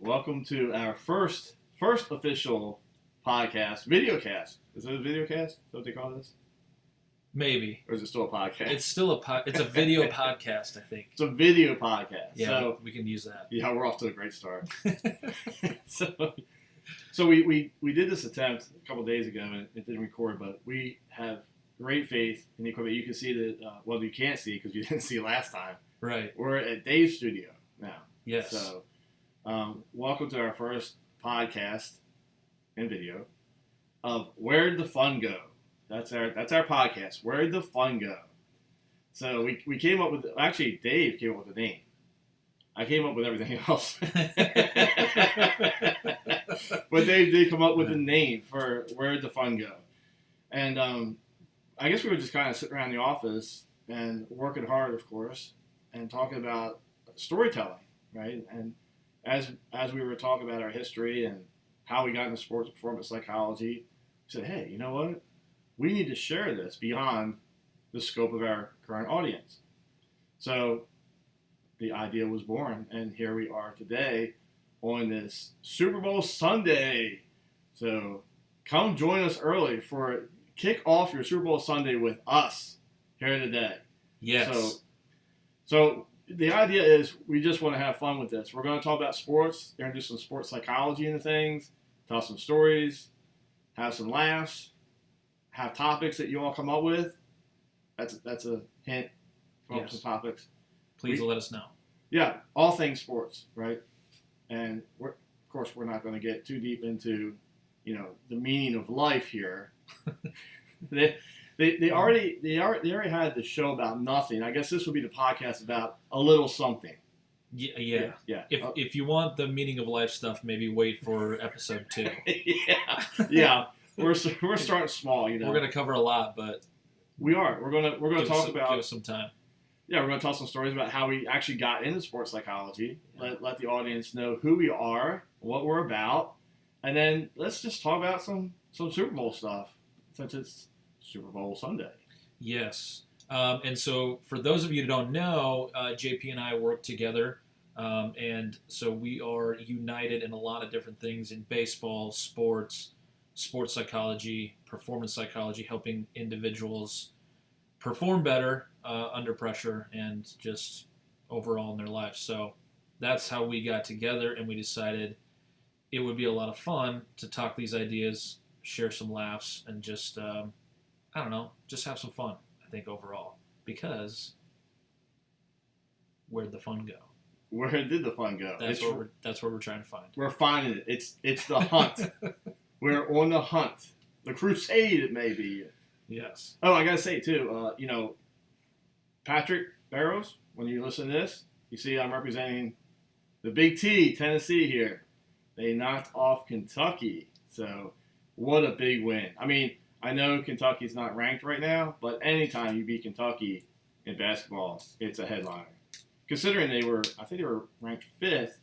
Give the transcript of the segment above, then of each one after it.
Welcome to our first official podcast, videocast. Is it a videocast? Is that what they call this? Maybe. Or is it still a podcast? It's still it's a video podcast, I think. It's a video podcast. Yeah, so, we can use that. Yeah, we're off to a great start. So we did this attempt a couple days ago, and it didn't record, but we have great faith in the equipment. You can see that, well, you can't see because you didn't see last time. Right. We're at Dave's studio now. Yes. So, welcome to our first podcast and video of Where'd the Fun Go? That's our podcast. Where'd the fun go? So we came up with, actually Dave came up with the name. I came up with everything else. But Dave did come up with the name for Where'd the Fun Go? And I guess we were just kind of sitting around the office and working hard, of course, and talking about storytelling, right? And as we were talking about our history and how we got into sports performance psychology, we said, hey, you know what? We need to share this beyond the scope of our current audience. So the idea was born, and here we are today on this Super Bowl Sunday. So come join us early for kick off your Super Bowl Sunday with us here today. Yes. So the idea is we just want to have fun with this. We're going to talk about sports, introduce some sports psychology into things, tell some stories, have some laughs, have topics that you all come up with. That's a hint. Come up with some topics. Please let us know. Yeah, all things sports, right? And of course, we're not going to get too deep into, the meaning of life here. They already had the show about nothing. I guess this would be the podcast about a little something. Yeah. If you want the meaning of life stuff, maybe wait for episode 2. Yeah. We're starting small, We're going to cover a lot, but we are. We're going to talk about. Give us some time. Yeah, we're going to tell some stories about how we actually got into sports psychology. Let the audience know who we are, what we're about, and then let's just talk about some Super Bowl stuff since it's Super Bowl Sunday. Yes. And so for those of you who don't know, JP and I work together, and so we are united in a lot of different things in baseball, sports psychology, performance psychology, helping individuals perform better under pressure and just overall in their lives. So that's how we got together, and we decided it would be a lot of fun to talk these ideas, share some laughs, and just, just have some fun, I think, overall. Because where'd the fun go? Where did the fun go? That's what we're trying to find. We're finding it. It's the hunt. We're on the hunt. The crusade, it may be. Yes. Oh, I got to say, too, Patrick Barrows, when you listen to this, you see I'm representing the Big T, Tennessee here. They knocked off Kentucky. So, what a big win. I mean, I know Kentucky's not ranked right now, but anytime you beat Kentucky in basketball, it's a headliner. Considering I think they were ranked 5th.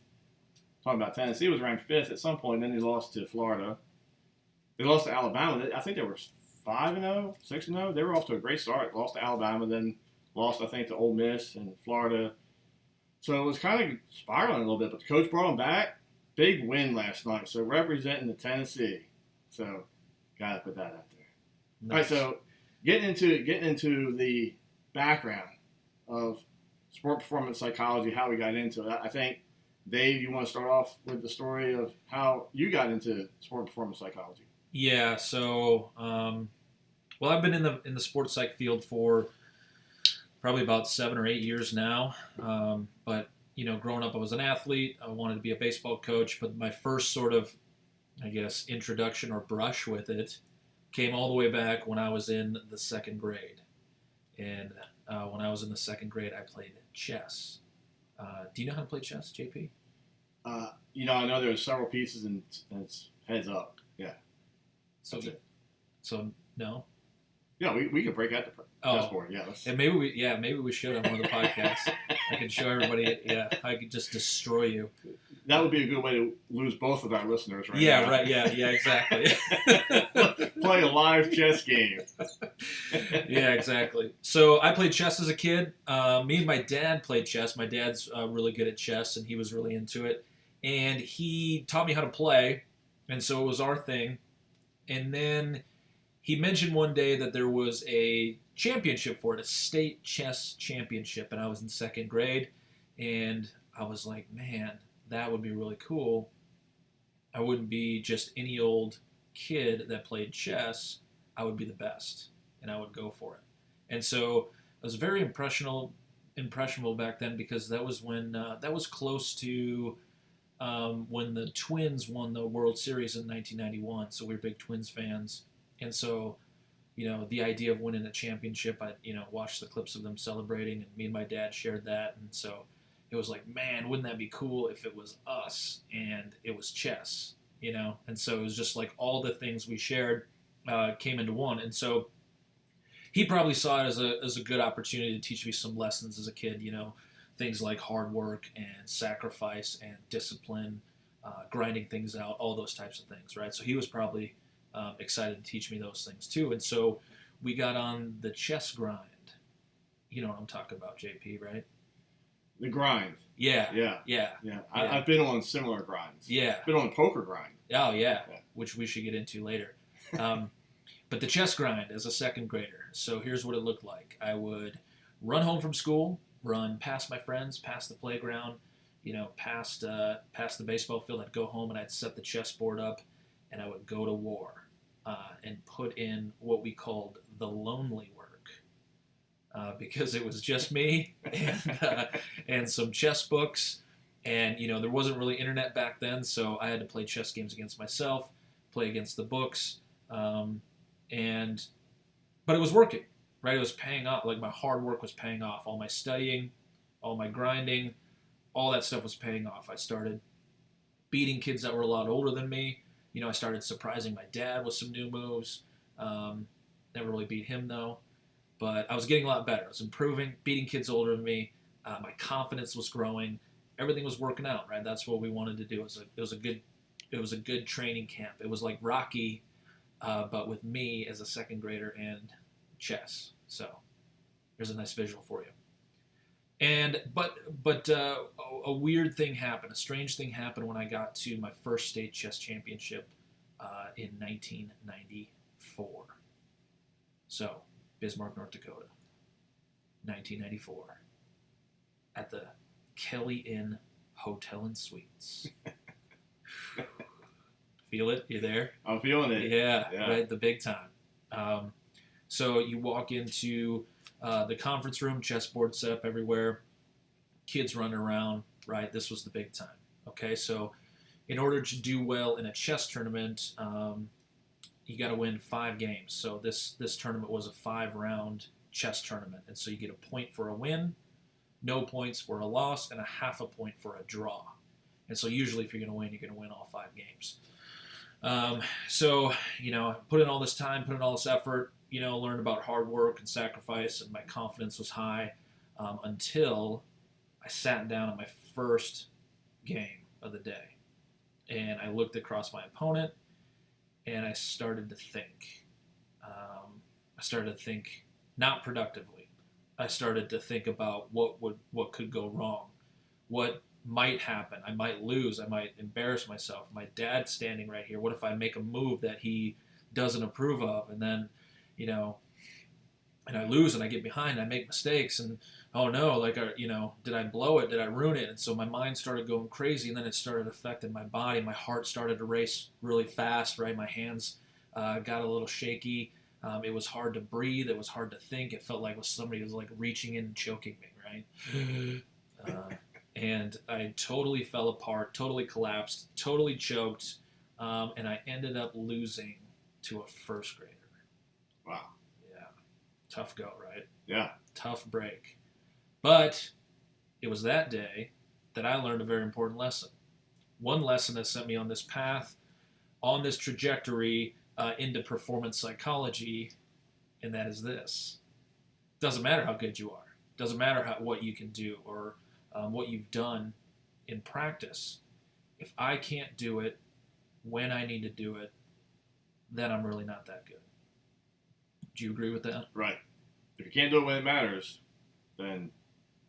Talking about Tennessee was ranked 5th at some point, then they lost to Florida. They lost to Alabama. I think they were 5-0, 6-0. They were off to a great start. Lost to Alabama, then lost, I think, to Ole Miss and Florida. So it was kind of spiraling a little bit, but the coach brought them back. Big win last night. So representing the Tennessee. So got to put that out there. Nice. All right, so getting into the background of sport performance psychology, how we got into it. I think, Dave, you want to start off with the story of how you got into sport performance psychology? Yeah, so, I've been in the sports psych field for probably about 7 or 8 years now. But, growing up, I was an athlete. I wanted to be a baseball coach, but my first sort of, I guess, introduction or brush with it came all the way back when I was in the 2nd grade. And when I was in the 2nd grade, I played chess. Do you know how to play chess, JP? I know there's several pieces and it's heads up. Yeah. So no. Yeah, we could break out the chessboard. Yeah. And maybe we should on one of the podcasts. I could show everybody. Yeah, I could just destroy you. That would be a good way to lose both of our listeners, right? Yeah, now. right. Yeah, exactly. Play a live chess game. Yeah, exactly. So I played chess as a kid. Me and my dad played chess. My dad's really good at chess, and he was really into it. and he taught me how to play, and so it was our thing. And then he mentioned one day that there was a championship for it, a state chess championship, and I was in second grade, and I was like, man, that would be really cool. I wouldn't be just any old kid that played chess. I would be the best, and I would go for it. And so I was very impressionable back then because that was when that was close to when the Twins won the World Series in 1991. So we were big Twins fans, and so the idea of winning a championship, I watched the clips of them celebrating, and me and my dad shared that, and so it was like, man, wouldn't that be cool if it was us and it was chess, And so it was just like all the things we shared came into one, and so he probably saw it as a good opportunity to teach me some lessons as a kid, things like hard work and sacrifice and discipline, grinding things out, all those types of things, right? So he was probably excited to teach me those things too. And so we got on the chess grind. You know what I'm talking about, JP, right? The grind. Yeah. Yeah. Yeah. Yeah. I've been on similar grinds. Yeah. I've been on poker grind. Oh, yeah. Which we should get into later. But the chess grind as a second grader. So here's what it looked like. I would run home from school, run past my friends, past the playground, past the baseball field. I'd go home and I'd set the chessboard up, and I would go to war and put in what we called the lonely work. Because it was just me and some chess books, and there wasn't really internet back then, so I had to play chess games against myself, play against the books, but it was working, right? It was paying off. Like my hard work was paying off. All my studying, all my grinding, all that stuff was paying off. I started beating kids that were a lot older than me. I started surprising my dad with some new moves. Never really beat him though. But I was getting a lot better. I was improving, beating kids older than me. My confidence was growing. Everything was working out, right? That's what we wanted to do. It was a good training camp. It was like Rocky, but with me as a second grader and chess. So there's a nice visual for you. And but a weird thing happened. A strange thing happened when I got to my first state chess championship in 1994. So. Bismarck, North Dakota, 1994, at the Kelly Inn Hotel and Suites. Feel it? You there? I'm feeling it. Yeah. Right, the big time. So you walk into the conference room, chessboard set up everywhere, kids running around, right? This was the big time. Okay, so in order to do well in a chess tournament, you got to win 5 games. So this tournament was a 5-round chess tournament, and so you get a point for a win, no points for a loss, and a half a point for a draw. And so usually, if you're going to win, you're going to win all 5 games. So put in all this time, put in all this effort. Learned about hard work and sacrifice, and my confidence was high until I sat down at my first game of the day, and I looked across my opponent. And I started to think. Not productively. I started to think about what could go wrong, what might happen. I might lose. I might embarrass myself. My dad's standing right here. What if I make a move that he doesn't approve of, and then, and I lose and I get behind. And I make mistakes, and oh no, did I blow it? Did I ruin it? And so my mind started going crazy, and then it started affecting my body. My heart started to race really fast, right? My hands got a little shaky. It was hard to breathe. It was hard to think. It felt like somebody was like reaching in and choking me, right? And I totally fell apart, totally collapsed, totally choked, and I ended up losing to a first grader. Wow. Yeah. Tough go, right? Yeah. Tough break. But it was that day that I learned a very important lesson. One lesson that sent me on this path, on this trajectory into performance psychology, and that is this. Doesn't matter how good you are. Doesn't matter what you can do or what you've done in practice. If I can't do it when I need to do it, then I'm really not that good. Do you agree with that? Right. If you can't do it when it matters, then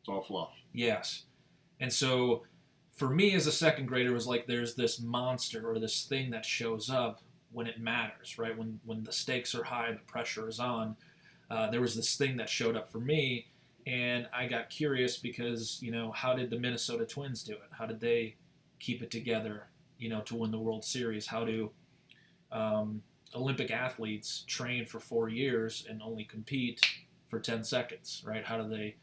it's all fluff. Yes. And so for me as a second grader, it was like there's this monster or this thing that shows up when it matters, right? When the stakes are high, the pressure is on. There was this thing that showed up for me, and I got curious because, how did the Minnesota Twins do it? How did they keep it together, to win the World Series? How do Olympic athletes train for 4 years and only compete for 10 seconds, right? How do they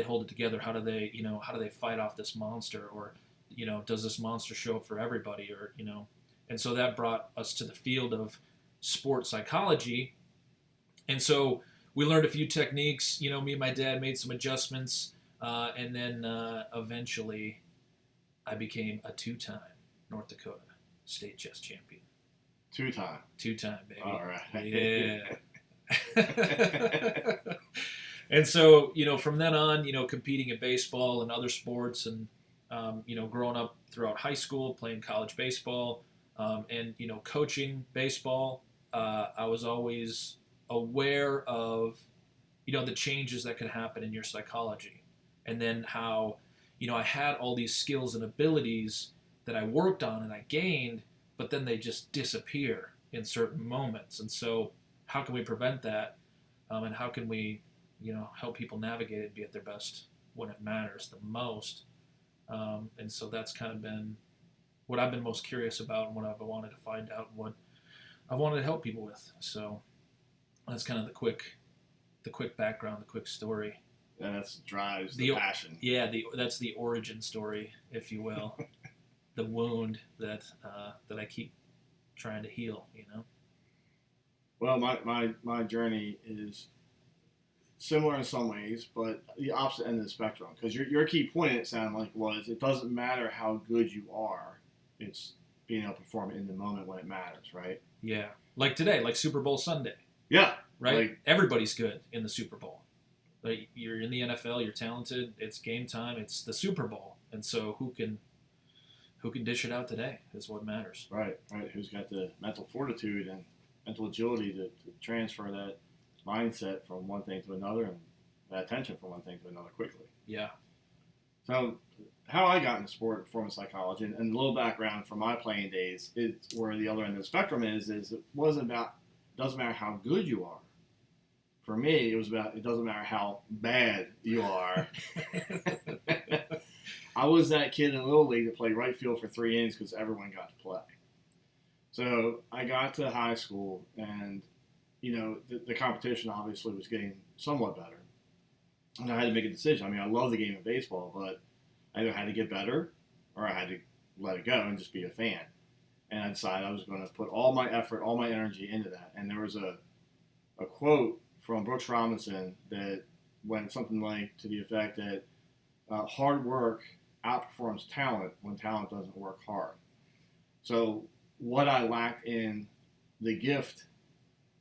hold it together? How do they fight off this monster? Or, does this monster show up for everybody? Or, and so that brought us to the field of sports psychology. And so we learned a few techniques. Me and my dad made some adjustments, and then eventually I became a 2-time North Dakota state chess champion. 2-time. 2-time, baby. All right. Yeah. And so, from then on, competing in baseball and other sports, and growing up throughout high school, playing college baseball, and coaching baseball, I was always aware of the changes that could happen in your psychology, and then how I had all these skills and abilities that I worked on and I gained, but then they just disappear in certain moments. And so how can we prevent that, and how can we help people navigate it and be at their best when it matters the most? And so that's kind of been what I've been most curious about, and what I've wanted to find out, and what I wanted to help people with. So that's kind of the quick background, the quick story. And that drives the passion. Yeah, that's the origin story, if you will. The wound that I keep trying to heal. Well, my journey is similar in some ways, but the opposite end of the spectrum. Because your key point, it sounded like, was it doesn't matter how good you are; it's being able to perform in the moment when it matters, right? Yeah, like today, like Super Bowl Sunday. Yeah, right. Like, everybody's good in the Super Bowl. Like, you're in the NFL, you're talented. It's game time. It's the Super Bowl, and so who can dish it out today is what matters. Right. Who's got the mental fortitude and mental agility to transfer that mindset from one thing to another, and that attention from one thing to another quickly. Yeah. So how I got into sport performance psychology, and a little background from my playing days, is where the other end of the spectrum is it doesn't matter how good you are. For me, it was about it doesn't matter how bad you are. I was that kid in Little League that played right field for 3 innings because everyone got to play. So I got to high school, and the competition obviously was getting somewhat better, and I had to make a decision. I mean, I love the game of baseball, but I either had to get better or I had to let it go and just be a fan. And I decided I was going to put all my effort, all my energy into that. And there was a quote from Brooks Robinson that went something like to the effect that hard work outperforms talent when talent doesn't work hard. So what I lacked in the gift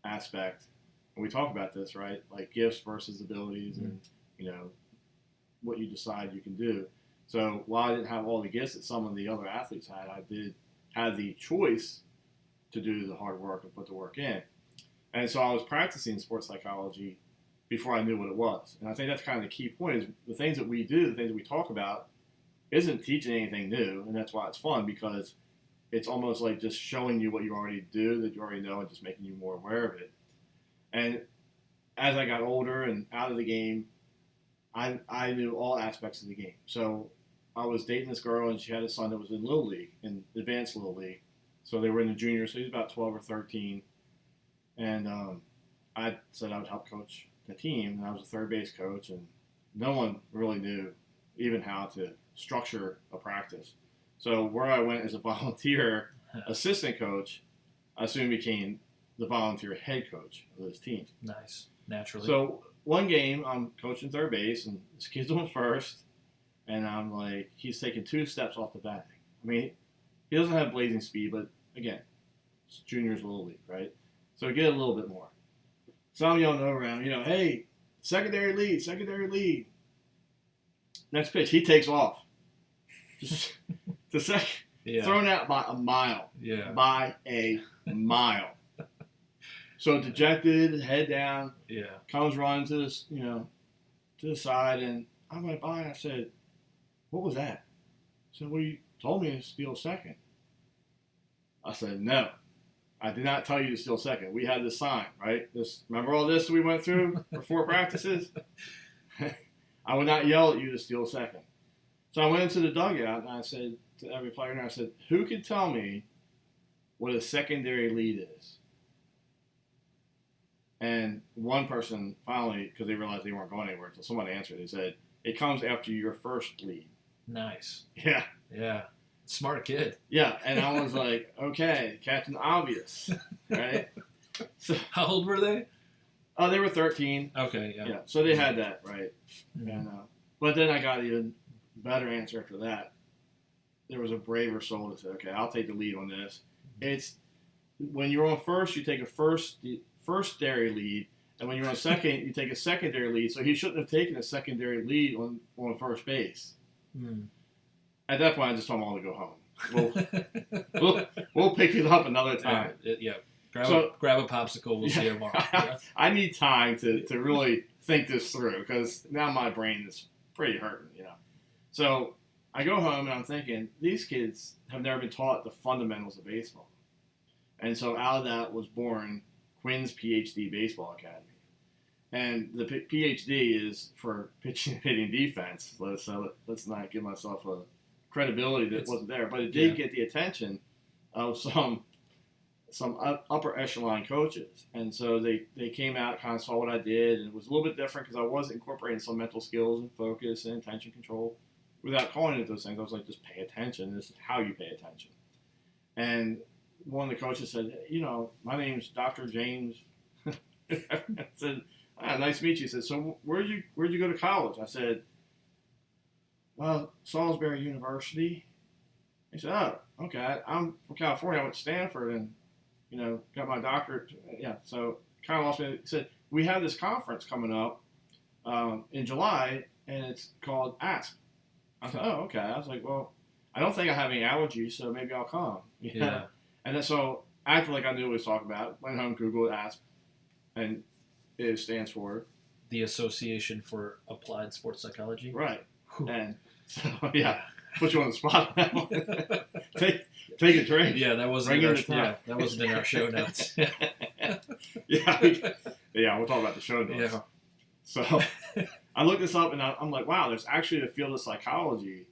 aspect, and we talk about this, right? Like gifts versus abilities, and what you decide you can do. So while I didn't have all the gifts that some of the other athletes had, I did have the choice to do the hard work and put the work in. And so I was practicing sports psychology before I knew what it was. And I think that's kind of the key point, is the things that we do, the things that we talk about, isn't teaching anything new. And that's why it's fun, because it's almost like just showing you what you already do, that you already know, and just making you more aware of it. And as I got older and out of the game, I knew all aspects of the game. So I was dating this girl, and she had a son that was in Little League, in advanced Little League. So they were in the juniors, so he was about 12 or 13. And I said I would help coach the team, and I was a third base coach, and no one really knew even how to structure a practice. So where I went as a volunteer assistant coach, I soon became the volunteer head coach of this team. Nice, naturally. So one game, I'm coaching third base, and this kid's on first, and I'm like, he's taking 2 steps off the bag. I mean, he doesn't have blazing speed, but again, it's juniors Little League, right? So get a little bit more. So I'm yelling around, hey, secondary lead. Next pitch, he takes off. Just the second, thrown out by a mile. Yeah. By a mile. So dejected, head down. Yeah. Comes running to this, to the side, and I went by and I said, "What was that?" said, well, you told me to steal second. I said, no, I did not tell you to steal second. We had this sign, right? Remember all this we went through for 4 practices? I would not yell at you to steal second. So I went into the dugout and I said to every player, and I said, who can tell me what a secondary lead is? And one person finally, because they realized they weren't going anywhere, until someone answered, they said, it comes after your first lead. Nice. Yeah. Yeah. Smart kid. Yeah. And I was like, okay, Captain Obvious. Right? So, How old were they? they were 13. Okay, yeah. Yeah. So they had that, right? Mm-hmm. And but then I got even better answer after that. There was a braver soul that said, okay, I'll take the lead on this. It's when you're on first, you take a first-dairy lead, and when you're on second, you take a secondary lead. So he shouldn't have taken a secondary lead on first base. Mm. At that point, I just told them all to go home. We'll pick it up another time. Yeah. Grab a popsicle. We'll see you tomorrow. Yeah. I need time to really think this through because now my brain is pretty hurting, So I go home and I'm thinking, these kids have never been taught the fundamentals of baseball. And so out of that was born Quinn's PhD Baseball Academy. And the PhD is for pitching, hitting, defense. So let's not give myself a credibility that wasn't there. But it did get the attention of some upper echelon coaches. And so they came out, kind of saw what I did, and it was a little bit different because I was incorporating some mental skills and focus and attention control. Without calling it those things, I was like, just pay attention. This is how you pay attention. And one of the coaches said, my name's Dr. James. I said, nice to meet you. He said, so where'd you go to college? I said, well, Salisbury University. He said, oh, okay. I'm from California. I went to Stanford and, got my doctorate. Yeah, so kind of lost me. He said, we have this conference coming up in July, and it's called ASP. I said, oh, okay. I was like, well, I don't think I have any allergies, so maybe I'll come. Yeah. And then so I acted like I knew what he was talking about. Went home, Googled ASP, and it stands for the Association for Applied Sports Psychology. Right. Whew. And so put you on the spot. take a drink. Yeah, that wasn't in our show notes. We'll talk about the show notes. Yeah. So I looked this up and I'm like, wow, there's actually a field of psychology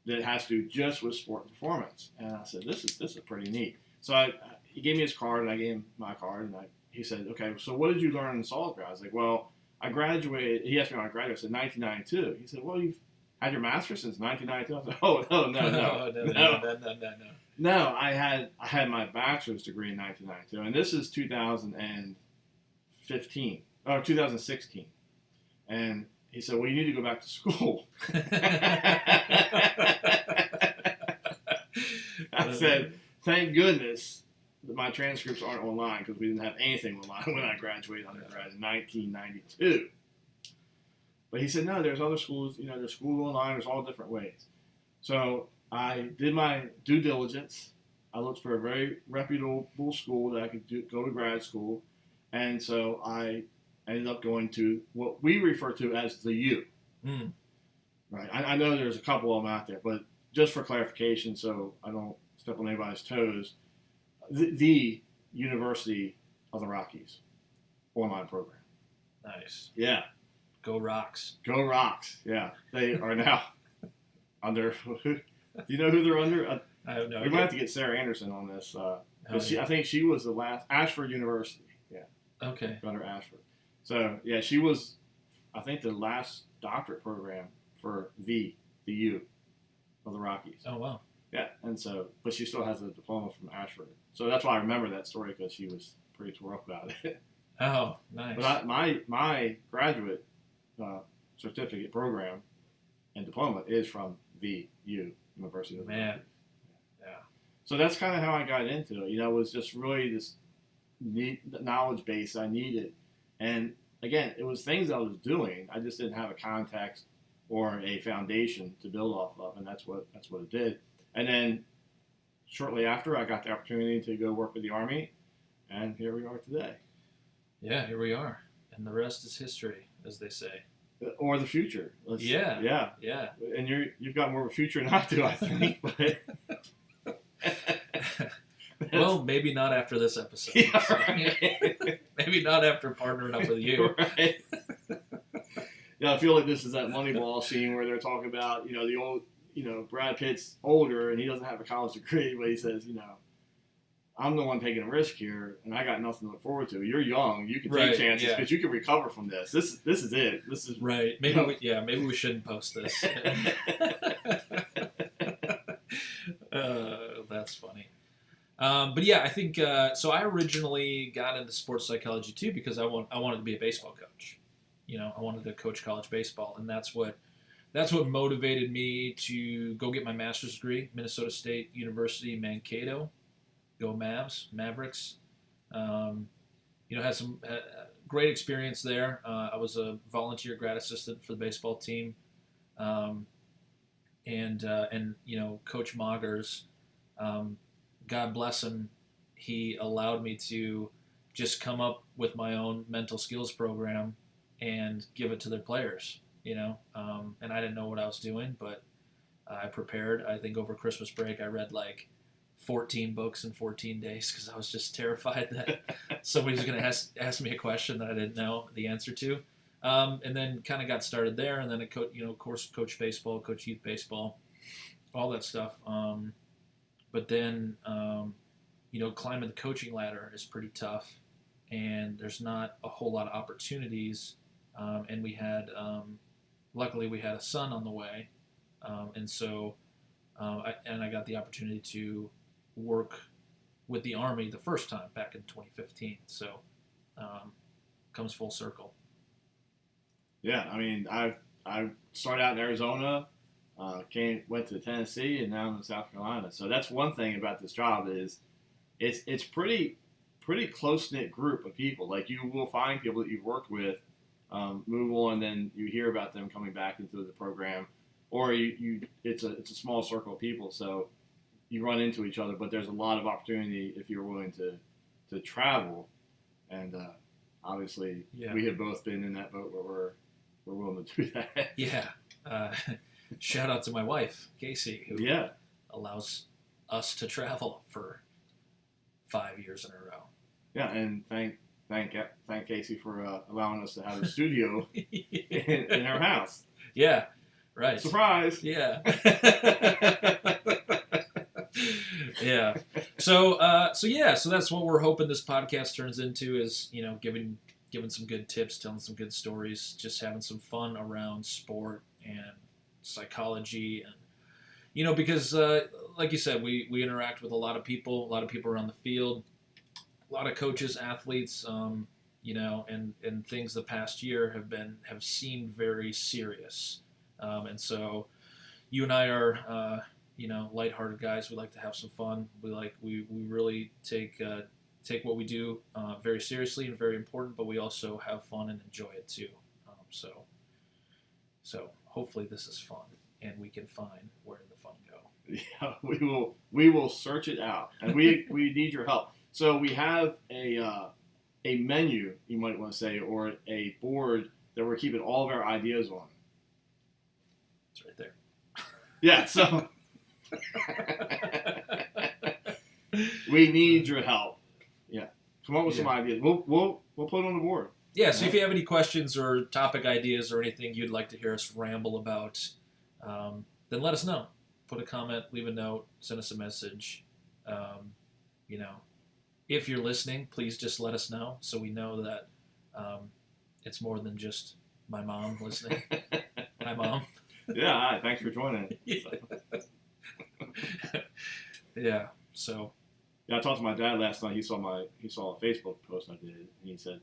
that has to do just with sport performance. And I said, this is pretty neat. So he gave me his card and I gave him my card and he said, okay, so what did you learn in Salisbury? I was like, well, I graduated. He asked me when I graduated. I said 1992. He said, well, you've had your master's since 1992. I said, oh no. No, I had my bachelor's degree in 1992, and this is 2015 or 2016. And he said, well, you need to go back to school. I said, thank goodness that my transcripts aren't online because we didn't have anything online when I graduated undergrad in 1992. But he said, no, there's other schools, there's school online, there's all different ways. So I did my due diligence. I looked for a very reputable school that I could go to grad school. And so I ended up going to what we refer to as the U. Mm. Right. I know there's a couple of them out there, but just for clarification, so I don't step on anybody's toes, the University of the Rockies online program. Nice. Yeah. Go Rocks. Go Rocks. Yeah. They are now under. Do you know who they're under? I have no idea. We might have to get Sarah Anderson on this. I think she was the last. Ashford University. Yeah. Okay. Under Ashford. So, yeah, she was, I think, the last doctorate program for the U of the Rockies. Oh, wow. Yeah. And so, but she still has a diploma from Ashford. So that's why I remember that story because she was pretty tore up about it. Oh, nice. But my graduate certificate program and diploma is from the U, University of the Man. Rockies. Yeah. So that's kind of how I got into it. It was just really this neat knowledge base I needed. And again, it was things I was doing. I just didn't have a context or a foundation to build off of, and that's what it did. And then shortly after, I got the opportunity to go work with the Army, and here we are today. Yeah, here we are. And the rest is history, as they say. or the future. Yeah. And you've got more of a future than I do, I think. But well, maybe not after this episode. Yeah, right. Maybe not after partnering up with you. Right. Yeah, I feel like this is that Moneyball scene where they're talking about, the old, Brad Pitt's older and he doesn't have a college degree, but he says, I'm the one taking a risk here, and I got nothing to look forward to. You're young, you can take chances because you can recover from this. This is it. This is right. Maybe maybe we shouldn't post this. That's funny. But yeah, I think so. I originally got into sports psychology too because I wanted to be a baseball coach. I wanted to coach college baseball, and that's what motivated me to go get my master's degree, Minnesota State University, Mankato. Go Mavs, Mavericks. Had some great experience there. I was a volunteer grad assistant for the baseball team, and Coach Moggers, God bless him, he allowed me to just come up with my own mental skills program and give it to their players. And I didn't know what I was doing, but I prepared. I think over Christmas break I read like 14 books in 14 days because I was just terrified that somebody was going to ask me a question that I didn't know the answer to. And then kind of got started there, and then of course, coach baseball, coach youth baseball, all that stuff. But then, climbing the coaching ladder is pretty tough, and there's not a whole lot of opportunities. And we had, luckily, we had a son on the way, and so I got the opportunity to work with the Army the first time back in 2015. So, comes full circle. Yeah, I mean, I started out in Arizona, went to Tennessee, and now I'm in South Carolina. So that's one thing about this job is it's pretty close knit group of people. Like you will find people that you've worked with, move on, and then you hear about them coming back into the program, or it's a small circle of people. So you run into each other, but there's a lot of opportunity if you're willing to travel, and obviously we have both been in that boat where we're willing to do that. Yeah. Shout out to my wife, Casey, who allows us to travel for 5 years in a row. Yeah, and thank Casey for allowing us to have a studio in our house. Yeah, right. Surprise. Yeah. Yeah. So that's what we're hoping this podcast turns into is, giving some good tips, telling some good stories, just having some fun around sport and psychology, and because like you said, we interact with a lot of people around the field, a lot of coaches, athletes, and things the past year have seemed very serious, and so you and I are lighthearted guys. We like to have some fun. We really take what we do very seriously and very important, but we also have fun and enjoy it too. So hopefully this is fun, and we can find where the fun go. Yeah, we will search it out, and we need your help. So we have a menu, you might want to say, or a board that we're keeping all of our ideas on. It's right there. Yeah. So we need your help. Yeah, come up with some ideas. We'll put it on the board. Yeah, so if you have any questions or topic ideas or anything you'd like to hear us ramble about, then let us know. Put a comment, leave a note, send us a message. If you're listening, please just let us know so we know that it's more than just my mom listening. Hi, Mom. Yeah, hi. Thanks for joining. Yeah, so. Yeah, I talked to my dad last night. He saw a Facebook post I did, and he said,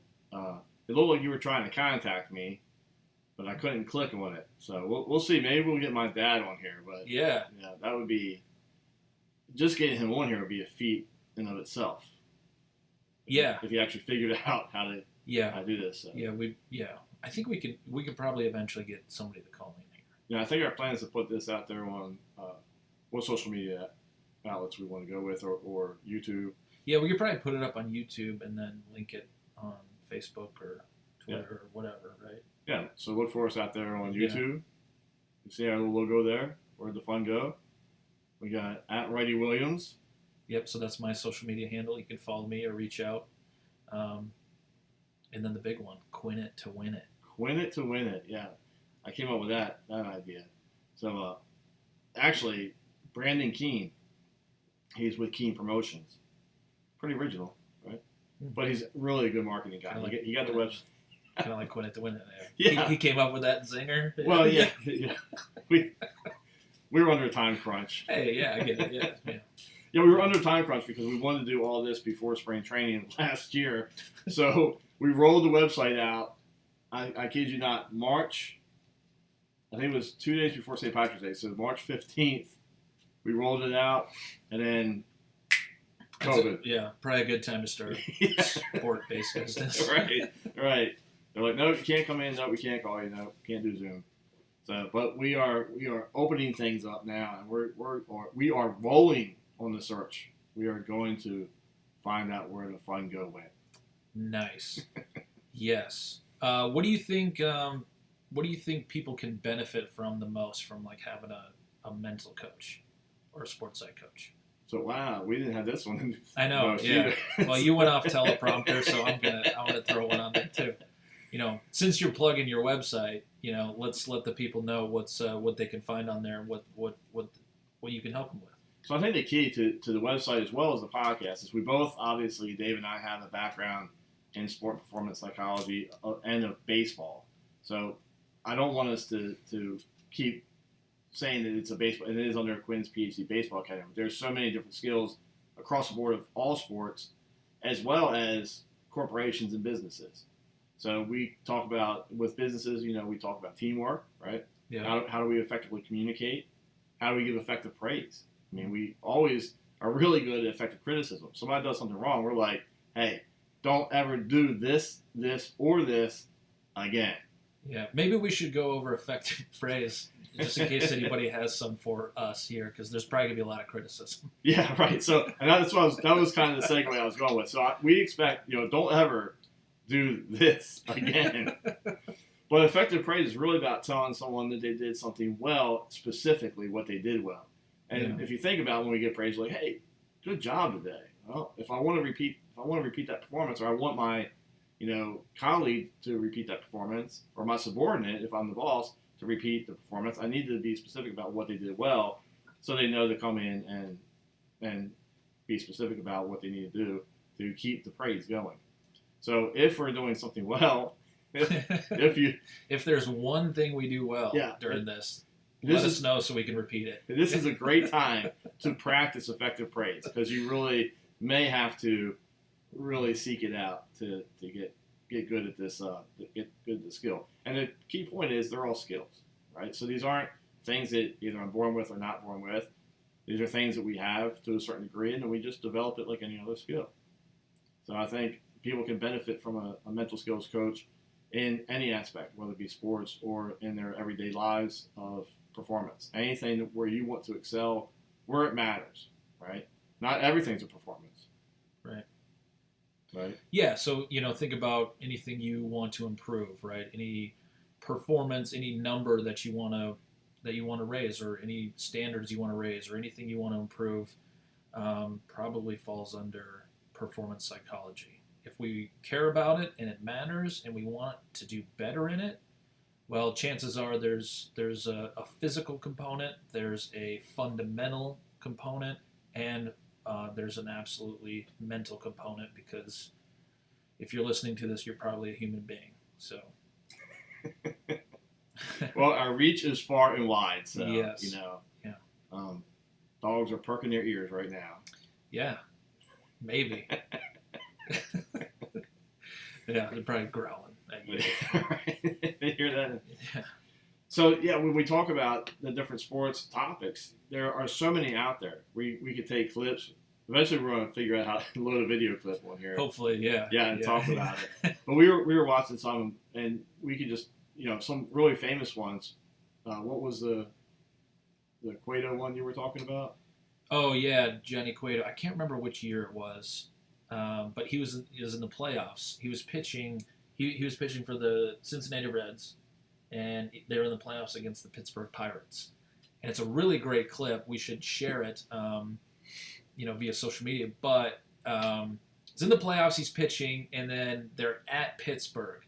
it looked like you were trying to contact me, but I couldn't click on it. So we'll see. Maybe we'll get my dad on here. But yeah, that would be just getting him on here would be a feat in of itself. Yeah, if you actually figured out how to do this. So. Yeah, I think we could probably eventually get somebody to call in here. Yeah, I think our plan is to put this out there on what social media outlets we want to go with, or YouTube. Yeah, we could probably put it up on YouTube and then link it on Facebook or Twitter or whatever, right? Yeah, so look for us out there on Yeah. YouTube. You see our little logo there. Where'd the fun go? We got at Righty Williams. Yep. So that's my social media handle. You can follow me or reach out. Um, and then the big one, Quinn it to win it. Win it to win it. Yeah, I came up with that idea. So actually, Brandon Keene, he's with Keene Promotions. Pretty original, right? But he's really a good marketing guy. He got the website. Kind of like Quinn it to win it. Yeah. He came up with that zinger. Well, yeah. We were under a time crunch. Hey, yeah, I get it. Yeah. Yeah, we were under time crunch because we wanted to do all this before spring training last year. So we rolled the website out. I kid you not, March, I think it was 2 days before St. Patrick's Day. So March 15th, we rolled it out, and then COVID. Probably a good time to start sport-based business. Right. They're like, no, you can't come in. No, we can't call you. No, can't do Zoom. So, but we are opening things up now, and we are rolling on the search. We are going to find out where the Fungo went. Nice. Yes. What do you think? What do you think people can benefit from the most from like having a mental coach or a sports psych coach? So wow, we didn't have this one. I know. Yeah. Well, you went off teleprompter, so I'm gonna throw one on there too. Since you're plugging your website, let's let the people know what they can find on there, what you can help them with. So I think the key to the website as well as the podcast is we both, obviously, Dave and I have a background in sport performance psychology and of baseball. So I don't want us to keep saying that it's a baseball, and it is under Quinn's PhD Baseball Academy. There's so many different skills across the board of all sports, as well as corporations and businesses. So we talk about, with businesses, we talk about teamwork, right? Yeah. How do we effectively communicate? How do we give effective praise? I mean, we always are really good at effective criticism. Somebody does something wrong, we're like, hey, don't ever do this, or this again. Yeah, maybe we should go over effective praise just in case anybody has some for us here, because there's probably gonna be a lot of criticism. Yeah, right. So, and that's what that was kind of the segue I was going with. So we expect, don't ever do this again. But effective praise is really about telling someone that they did something well, specifically what they did well. And if you think about when we get praise, like, hey, good job today. Well, if I want to repeat that performance, or I want my colleague to repeat that performance, or my subordinate, if I'm the boss, to repeat the performance, I need to be specific about what they did well, so they know to come in and be specific about what they need to do to keep the praise going. So if we're doing something well, if there's one thing we do well during this, let us know so we can repeat it. This is a great time to practice effective praise, because you really may have to really seek it out to get good at this, get good at the skill. And the key point is they're all skills, right? So these aren't things that either I'm born with or not born with. These are things that we have to a certain degree, and then we just develop it like any other skill. So I think people can benefit from a mental skills coach in any aspect, whether it be sports or in their everyday lives of performance. Anything where you want to excel, where it matters, right? Not everything's a performance. Right. Yeah, so think about anything you want to improve, right? Any performance, any number that you want to raise, or any standards you want to raise, or anything you want to improve, probably falls under performance psychology. If we care about it and it matters and we want to do better in it, well, chances are there's a physical component, there's a fundamental component, and there's an absolutely mental component, because if you're listening to this, you're probably a human being. So, well, our reach is far and wide. So yes. Dogs are perking their ears right now. Yeah, maybe. Yeah, they're probably growling at you. They hear that. Yeah. So when we talk about the different sports topics, there are so many out there. We could take clips. Eventually, we're going to figure out how to load a video clip on here. Hopefully, yeah. Yeah, and talk about it. But we were watching some, and we could just some really famous ones. What was the Cueto one you were talking about? Oh yeah, Johnny Cueto. I can't remember which year it was, but he was in the playoffs. He was pitching. He was pitching for the Cincinnati Reds, and they were in the playoffs against the Pittsburgh Pirates. And it's a really great clip. We should share it, via social media. But it's in the playoffs. He's pitching, and then they're at Pittsburgh,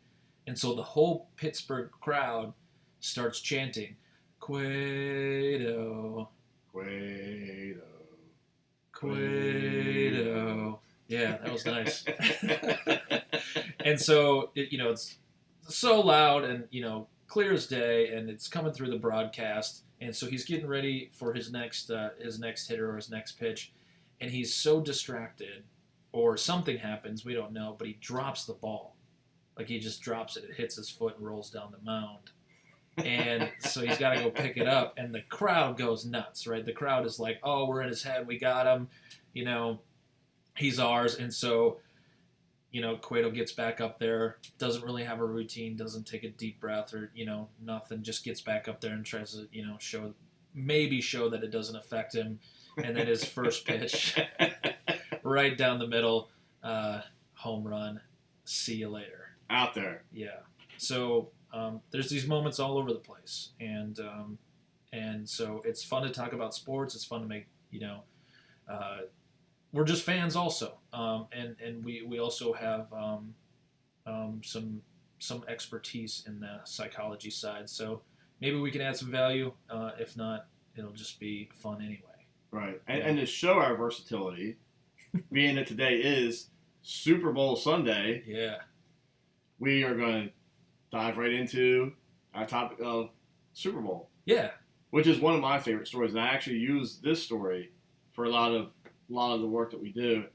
and so the whole Pittsburgh crowd starts chanting, "Cueto, Cueto, Cueto." Yeah, that was nice. And so it's so loud and clear as day, and it's coming through the broadcast. And so he's getting ready for his next hitter or his next pitch, and he's so distracted, or something happens, we don't know, but he drops the ball. Like he just drops it, it hits his foot and rolls down the mound. And so he's got to go pick it up, and the crowd goes nuts, right? The crowd is like, "Oh, we're in his head, we got him, he's ours." And so Cueto gets back up there, doesn't really have a routine, doesn't take a deep breath or, nothing, just gets back up there and tries to, show that it doesn't affect him. And then his first pitch, right down the middle, home run, see you later. Out there. Yeah. So there's these moments all over the place. And so it's fun to talk about sports. It's fun to make, we're just fans also, and we also have some expertise in the psychology side. So maybe we can add some value. If not, it'll just be fun anyway. Right, and to show our versatility, being that today is Super Bowl Sunday, yeah, we are going to dive right into our topic of Super Bowl. Yeah, which is one of my favorite stories, and I actually use this story for a lot of the work that we do,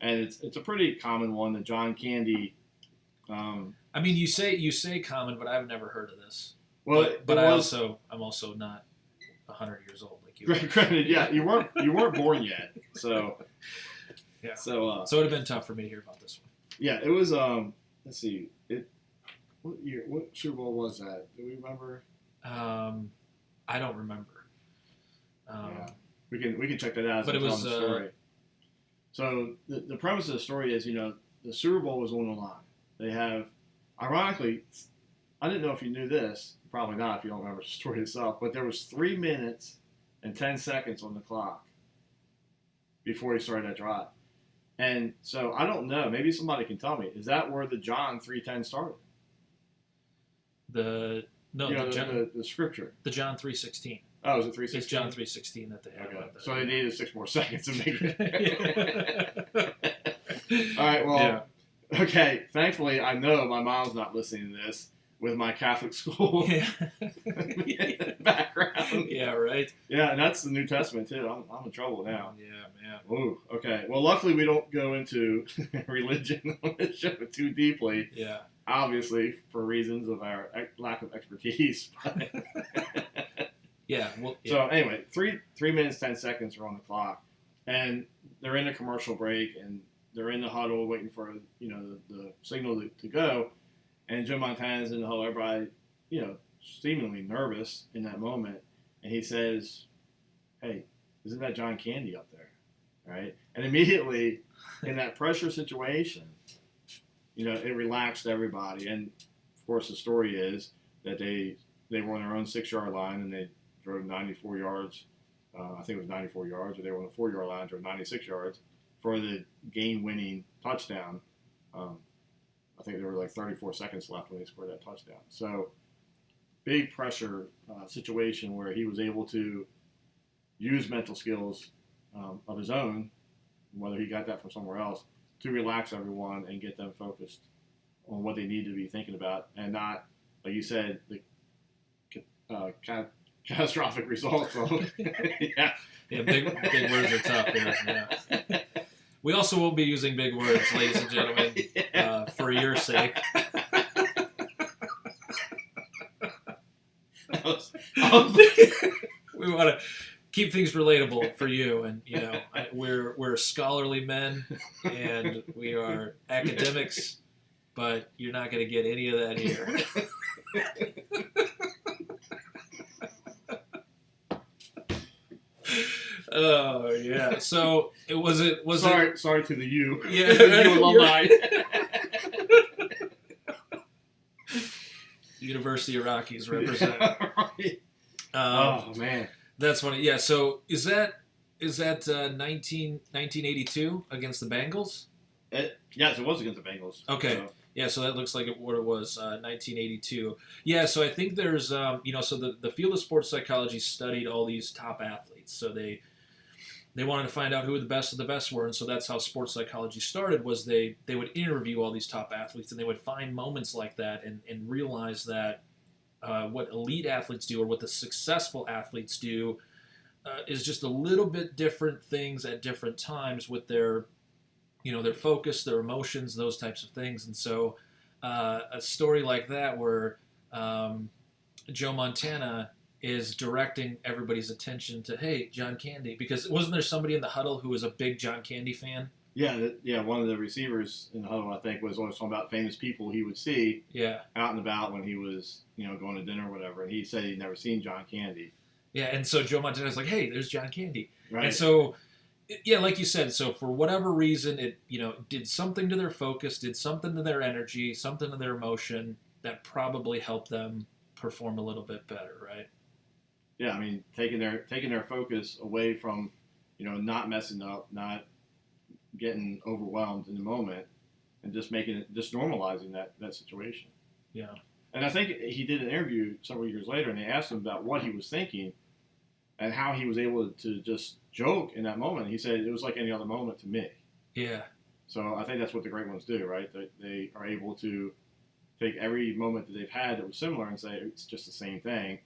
and it's a pretty common one. The John Candy. I mean, you say common, but I've never heard of this. Well, but I'm also not 100 years old like you. Granted, yeah, you weren't born yet, so yeah. So it would have been tough for me to hear about this one. Yeah, it was. Let's see, what Super Bowl was that? Do we remember? I don't remember. Yeah. We can check that out. But it was the story. So the premise of the story is, the Super Bowl was on the line. They have, ironically, I didn't know if you knew this. Probably not if you don't remember the story itself. But there was 3 minutes and 10 seconds on the clock before he started that drive. And so I don't know. Maybe somebody can tell me. Is that where the John 3:10 started? The scripture. The John 3:16. Oh, is it 3:16? It's John 3:16 that they have. Okay. So they needed 6 more seconds to make it. All right. Well. Yeah. Okay. Thankfully, I know my mom's not listening to this with my Catholic school background. Yeah. Right. Yeah, and that's the New Testament too. I'm in trouble now. Yeah, man. Ooh. Okay. Well, luckily we don't go into religion on this show too deeply. Yeah. Obviously, for reasons of our lack of expertise. Yeah. Well, yeah. So anyway, 3 minutes 10 seconds are on the clock, and they're in a commercial break, and they're in the huddle waiting for the signal to go, and Joe Montana's in the huddle. Everybody, seemingly nervous in that moment, and he says, "Hey, isn't that John Candy up there?" Right, and immediately in that pressure situation, it relaxed everybody, and of course the story is that they were on their own 6-yard line, and they drove 94 yards. I think it was 94 yards, or they were on the 4-yard line, drove 96 yards for the game-winning touchdown. I think there were like 34 seconds left when they scored that touchdown. So big pressure situation where he was able to use mental skills of his own, whether he got that from somewhere else, to relax everyone and get them focused on what they need to be thinking about, and not, like you said, the catastrophic results. Yeah, big words are tough here. Yeah. We also won't be using big words, ladies and gentlemen, for your sake. We want to keep things relatable for you, and we're scholarly men, and we are academics, but you're not going to get any of that here. Oh yeah. So sorry to the U. Yeah. The U alumni. University of Rockies represent. Right. Oh man, That's funny. Yeah. So is that 1982 against the Bengals? Yes, it was against the Bengals. Okay. So. Yeah, so that looks like what it was, 1982. Yeah, so I think there's, so the field of sports psychology studied all these top athletes. So they wanted to find out who the best of the best were, and so that's how sports psychology started. Was they would interview all these top athletes, and they would find moments like that, and realize that what elite athletes do, or what the successful athletes do, is just a little bit different things at different times with their focus, their emotions, those types of things. And so a story like that where Joe Montana is directing everybody's attention to, hey, John Candy, because wasn't there somebody in the huddle who was a big John Candy fan? Yeah, one of the receivers in the huddle, I think, was always talking about famous people he would see out and about when he was, going to dinner or whatever. And he said he'd never seen John Candy. Yeah, and so Joe Montana's like, hey, there's John Candy. Right. And so, yeah, like you said, so for whatever reason, it did something to their focus, did something to their energy, something to their emotion that probably helped them perform a little bit better, right? Yeah, I mean, taking their focus away from, not messing up, not getting overwhelmed in the moment, and just normalizing that situation. Yeah. And I think he did an interview several years later, and they asked him about what he was thinking and how he was able to just joke in that moment. He said it was like any other moment to me. Yeah. So I think that's what the great ones do, right? They are able to take every moment that they've had that was similar and say it's just the same thing.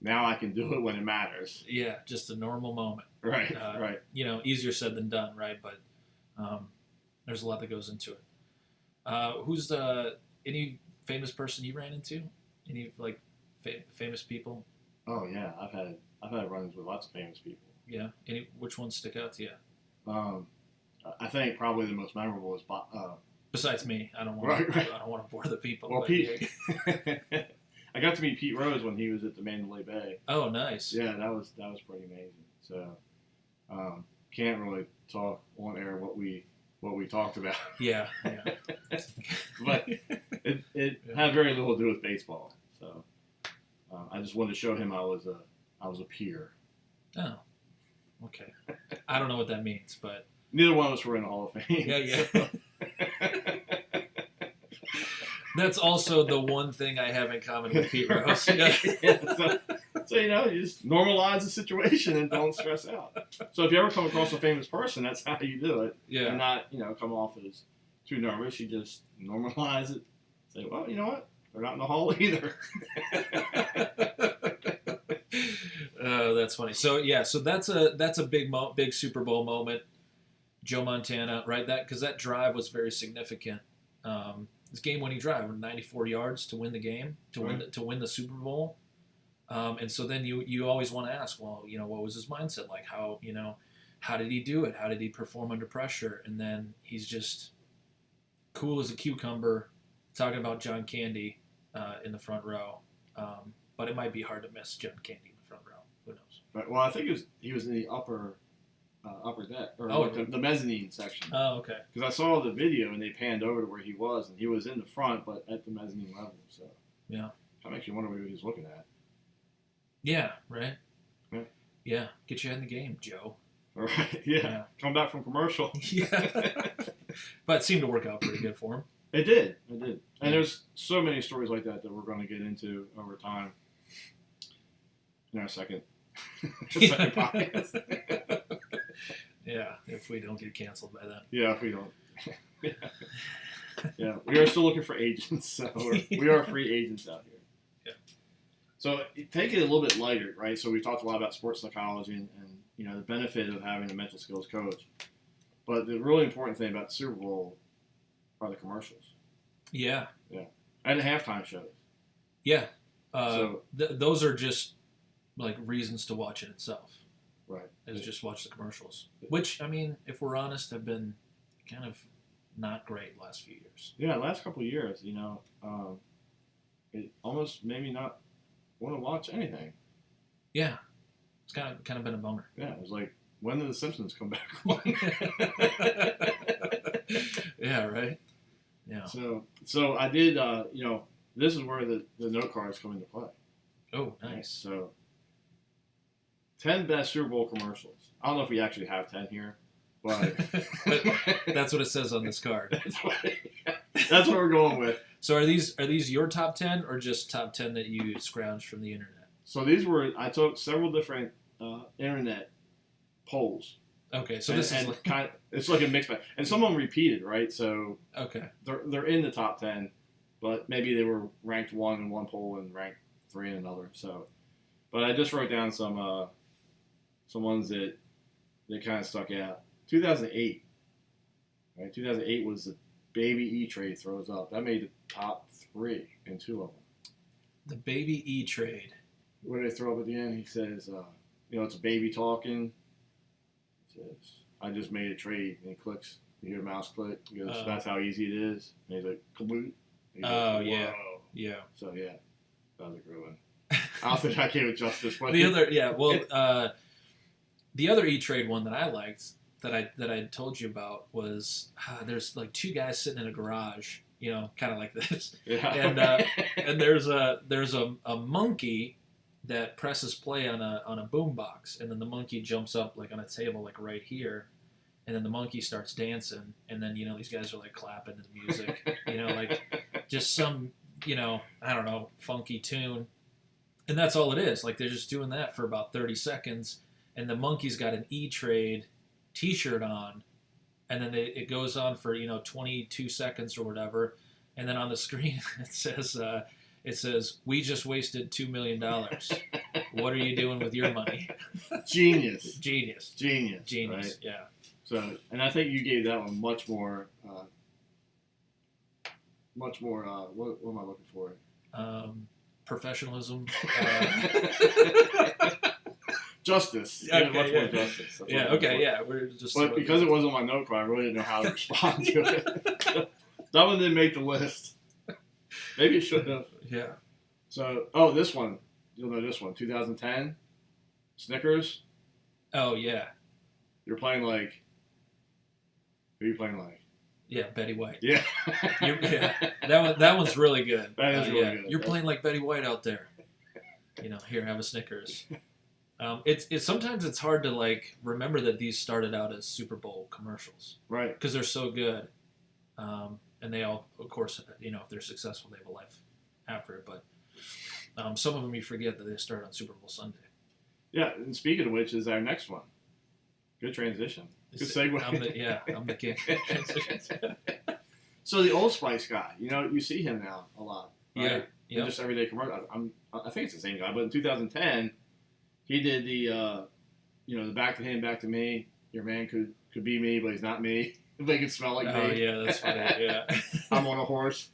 Now I can do it when it matters. Yeah, just a normal moment. Right, right. Easier said than done, right? But there's a lot that goes into it. Who's any famous person you ran into? Any famous people? Oh yeah, I've had run-ins with lots of famous people. Yeah. Which ones stick out to you? I think probably the most memorable is besides me. I don't want to bore the people. Well, Pete. I got to meet Pete Rose when he was at the Mandalay Bay. Oh, nice. Yeah, that was pretty amazing. So can't really talk on air what we talked about. Yeah. But it had very little to do with baseball. So I just wanted to show him I was a peer. Oh, okay. I don't know what that means, but neither one of us were in the Hall of Fame. Yeah. So. That's also the one thing I have in common with Pete Rose. Yeah. So you just normalize the situation and don't stress out. So if you ever come across a famous person, that's how you do it. Yeah. And not come off as too nervous. You just normalize it. Say, well, you know what? They're not in the hall either. Oh, that's funny. So yeah, that's a big Super Bowl moment. Joe Montana, right? Because that drive was very significant. This game-winning drive, 94 yards to win the game, to win the Super Bowl. And so then you always want to ask, well, what was his mindset like? How did he do it? How did he perform under pressure? And then he's just cool as a cucumber, talking about John Candy in the front row. But it might be hard to miss John Candy in the front row. Who knows? Right. Well, I think he was in the upper deck, or the mezzanine section. Oh, okay. Because I saw the video and they panned over to where he was, and he was in the front, but at the mezzanine level. So yeah, that makes you wonder what he was looking at. Yeah. Right. Yeah. Yeah. Get your head in the game, Joe. All right. Yeah. Come back from commercial. Yeah. But it seemed to work out pretty good for him. It did. And there's so many stories like that we're going to get into over time in our second podcast. Yeah, if we don't get canceled by then. Yeah, if we don't. Yeah, we are still looking for agents, so we are free agents out here. Yeah. So take it a little bit lighter, right? So we talked a lot about sports psychology and the benefit of having a mental skills coach. But the really important thing about the Super Bowl are the commercials. Yeah. Yeah. And the halftime shows. Yeah. Those are just like reasons to watch it itself. Right. Just watch the commercials. Which, I mean, if we're honest, have been kind of not great last few years. Yeah, last couple of years, it almost made me not want to watch anything. Yeah. It's kind of been a bummer. Yeah, it was like, when did The Simpsons come back on? Yeah, right? Yeah. So I did, this is where the note cards come into play. Oh, Right? nice. So, 10 best Super Bowl commercials. I don't know if we actually have 10 here, but That's what it says on this card. that's what we're going with. So are these your top 10 or just top 10 that you scrounged from the internet? So I took several different internet polls. Okay, so And, this is and like, kind of, it's like a mixed bag, and some of them repeated, right? So okay. they're in the top 10, but maybe they were ranked 1 in one poll and ranked 3 in another. So, but I just wrote down some ones that kind of stuck out. 2008, right? 2008 was the Baby E-Trade throws up. That made the top 3 in 2 of them. The Baby E-Trade. What did they throw up at the end? He says, it's a baby talking. He says, I just made a trade. And he clicks. You hear a mouse click. He goes, that's how easy it is. And he's like, kaboot. Oh, yeah. Yeah. So, yeah, that was a good one. I don't think I gave it justice. But The other E-Trade one that I liked that I told you about was there's like 2 guys sitting in a garage, kind of like this, Yeah. and there's a monkey that presses play on a boombox, and then the monkey jumps up like on a table like right here, and then the monkey starts dancing, and then these guys are like clapping to the music, like just some I don't know, funky tune, and that's all it is. Like they're just doing that for about 30 seconds, and the monkey's got an E-Trade T-shirt on, and then it goes on for 22 seconds or whatever, and then on the screen it says we just wasted $2 million. What are you doing with your money? Genius. Genius. Right? Yeah. So, and I think you gave that one much more. What am I looking for? Professionalism. Justice. Okay, much more justice. That's Yeah. what I'm Okay. looking Yeah. We're just. for. But because it was on my note card, I really didn't know how to respond to it. That one didn't make the list. Maybe it should have. Yeah. So, this one. You'll know this one. 2010. Snickers. Oh yeah. You're playing like. Who are you playing like? Yeah, Betty White. Yeah. Yeah. That one's really good. That is really good. You're playing like Betty White out there. Here, have a Snickers. It's sometimes it's hard to like remember that these started out as Super Bowl commercials, Right. because they're so good, and they all, of course, if they're successful, they have a life after it. But some of them you forget that they start on Super Bowl Sunday. Yeah, and speaking of which, is our next one. Good transition. Good segue. I'm the king. So the Old Spice guy, you see him now a lot. Right? Yeah. Just everyday commercial. I think it's the same guy, but in 2010, he did the back to him, back to me. Your man could be me, but he's not me. They could smell like me. Oh yeah, that's funny. Yeah. I'm on a horse.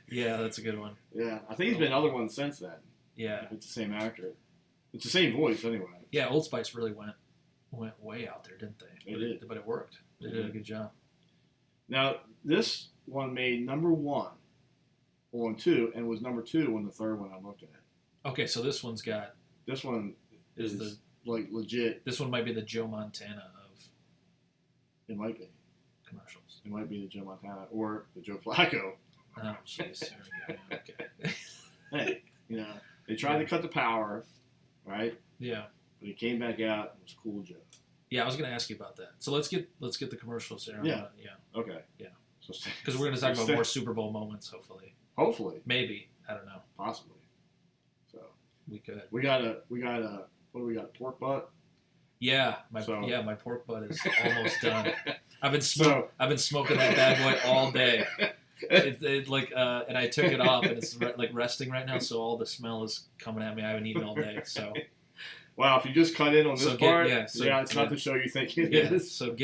Yeah, that's a good one. Yeah, I think he's been other ones since then. Yeah. It's the same actor. It's the same voice anyway. Yeah, Old Spice really went way out there, didn't they? They did. But it worked. They did a good job. Now, this one made number 1 on 2 and was number 2 on the third one I looked at. Okay, so this one's got... This one is like legit. This one might be the Joe Montana of It might be. commercials. It might be the Joe Montana or the Joe Flacco. Oh, jeez. Okay. Hey, they tried to cut the power, right? Yeah. But he came back out and was cool Joe. Yeah, I was going to ask you about that. So let's get the commercials there. Yeah. Yeah. Okay. Yeah. So because we're going to talk about more Super Bowl moments, hopefully. Hopefully. Maybe. I don't know. Possibly. So we could. We got a what do we got? Pork butt. Yeah, my pork butt is almost done. I've been smoking that bad boy all day. And I took it off, and it's like resting right now, so all the smell is coming at me. I haven't eaten all day, so. Wow, if you just cut in on this part, it's not the show you think it is. So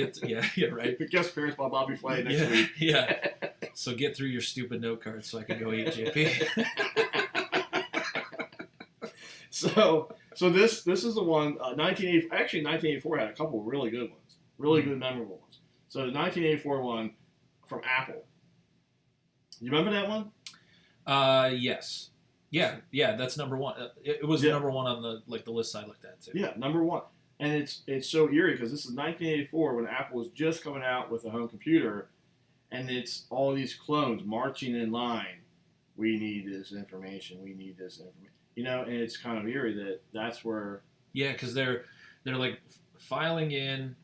right. Guest appearance by Bobby Flay next week. Yeah. So get through your stupid note cards so I can go eat, JP. So this is the one 1984 had a couple of really good ones, really good memorable ones. So the 1984 one from Apple. You remember that one? Yes. Yeah, that's number 1. It was number 1 on the list I looked at too. Yeah, number 1. And it's so eerie because this is 1984 when Apple was just coming out with a home computer, and it's all these clones marching in line. We need this information. We need this information. And it's kind of eerie that's where. Yeah, because they're like filing in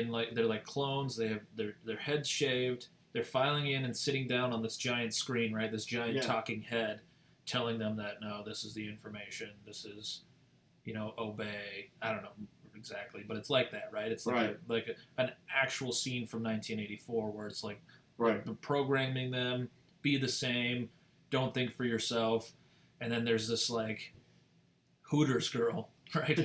like they're like clones. They have their heads shaved. They're filing in and sitting down on this giant screen, right? This giant talking head, telling them that no, this is the information. This is, obey. I don't know exactly, but it's like that, right? It's like an actual scene from 1984 where it's like programming them, be the same, don't think for yourself, and then there's this like Hooters girl, right,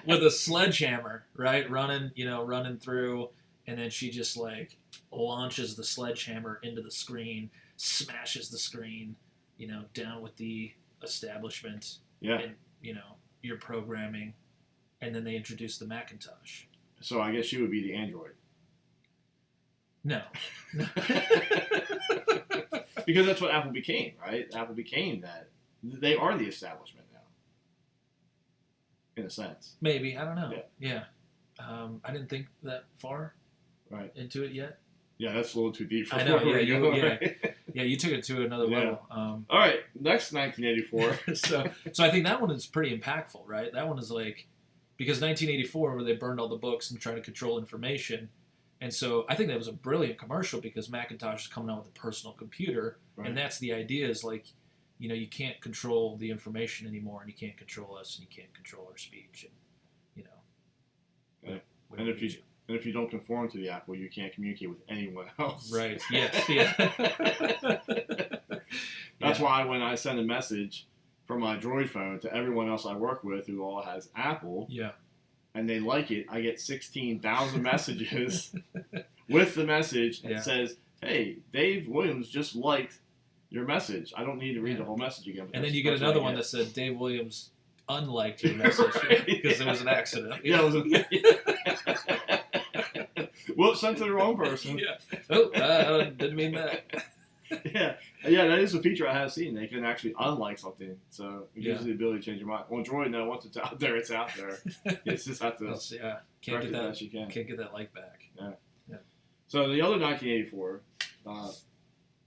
with a sledgehammer, right, running through, and then she just like launches the sledgehammer into the screen, smashes the screen, down with the establishment, and your programming, and then they introduce the Macintosh. So I guess she would be the android. No. Because that's what Apple became, right? Apple became that. They are the establishment now, in a sense. Maybe. I don't know. Yeah. I didn't think that far into it yet. Yeah, that's a little too deep for I know. Yeah, you took it to another level. All right, next 1984. So I think that one is pretty impactful, right? That one is like, because 1984, where they burned all the books and tried to control information. And so I think that was a brilliant commercial because Macintosh is coming out with a personal computer. And that's the idea is like, you can't control the information anymore, and you can't control us, and you can't control our speech. And, And if you don't conform to the Apple, you can't communicate with anyone else. Right. Yes. Yeah. That's why when I send a message from my Droid phone to everyone else I work with who all has Apple, and they like it, I get 16,000 messages with the message that says, "Hey, Dave Williams just liked your message. I don't need to read the whole message again." And then you get another one that said, "Dave Williams unliked your message," because it was an accident. Yeah, it was whoops, sent to the wrong person. Oh, didn't mean that. Yeah, that is a feature I have seen. They can actually unlike something, so it gives you the ability to change your mind. Well, Droid, now once it's out there, it's out there. It's just have to can't get that. Best you can. Can't get that like back. Yeah. So the other 1984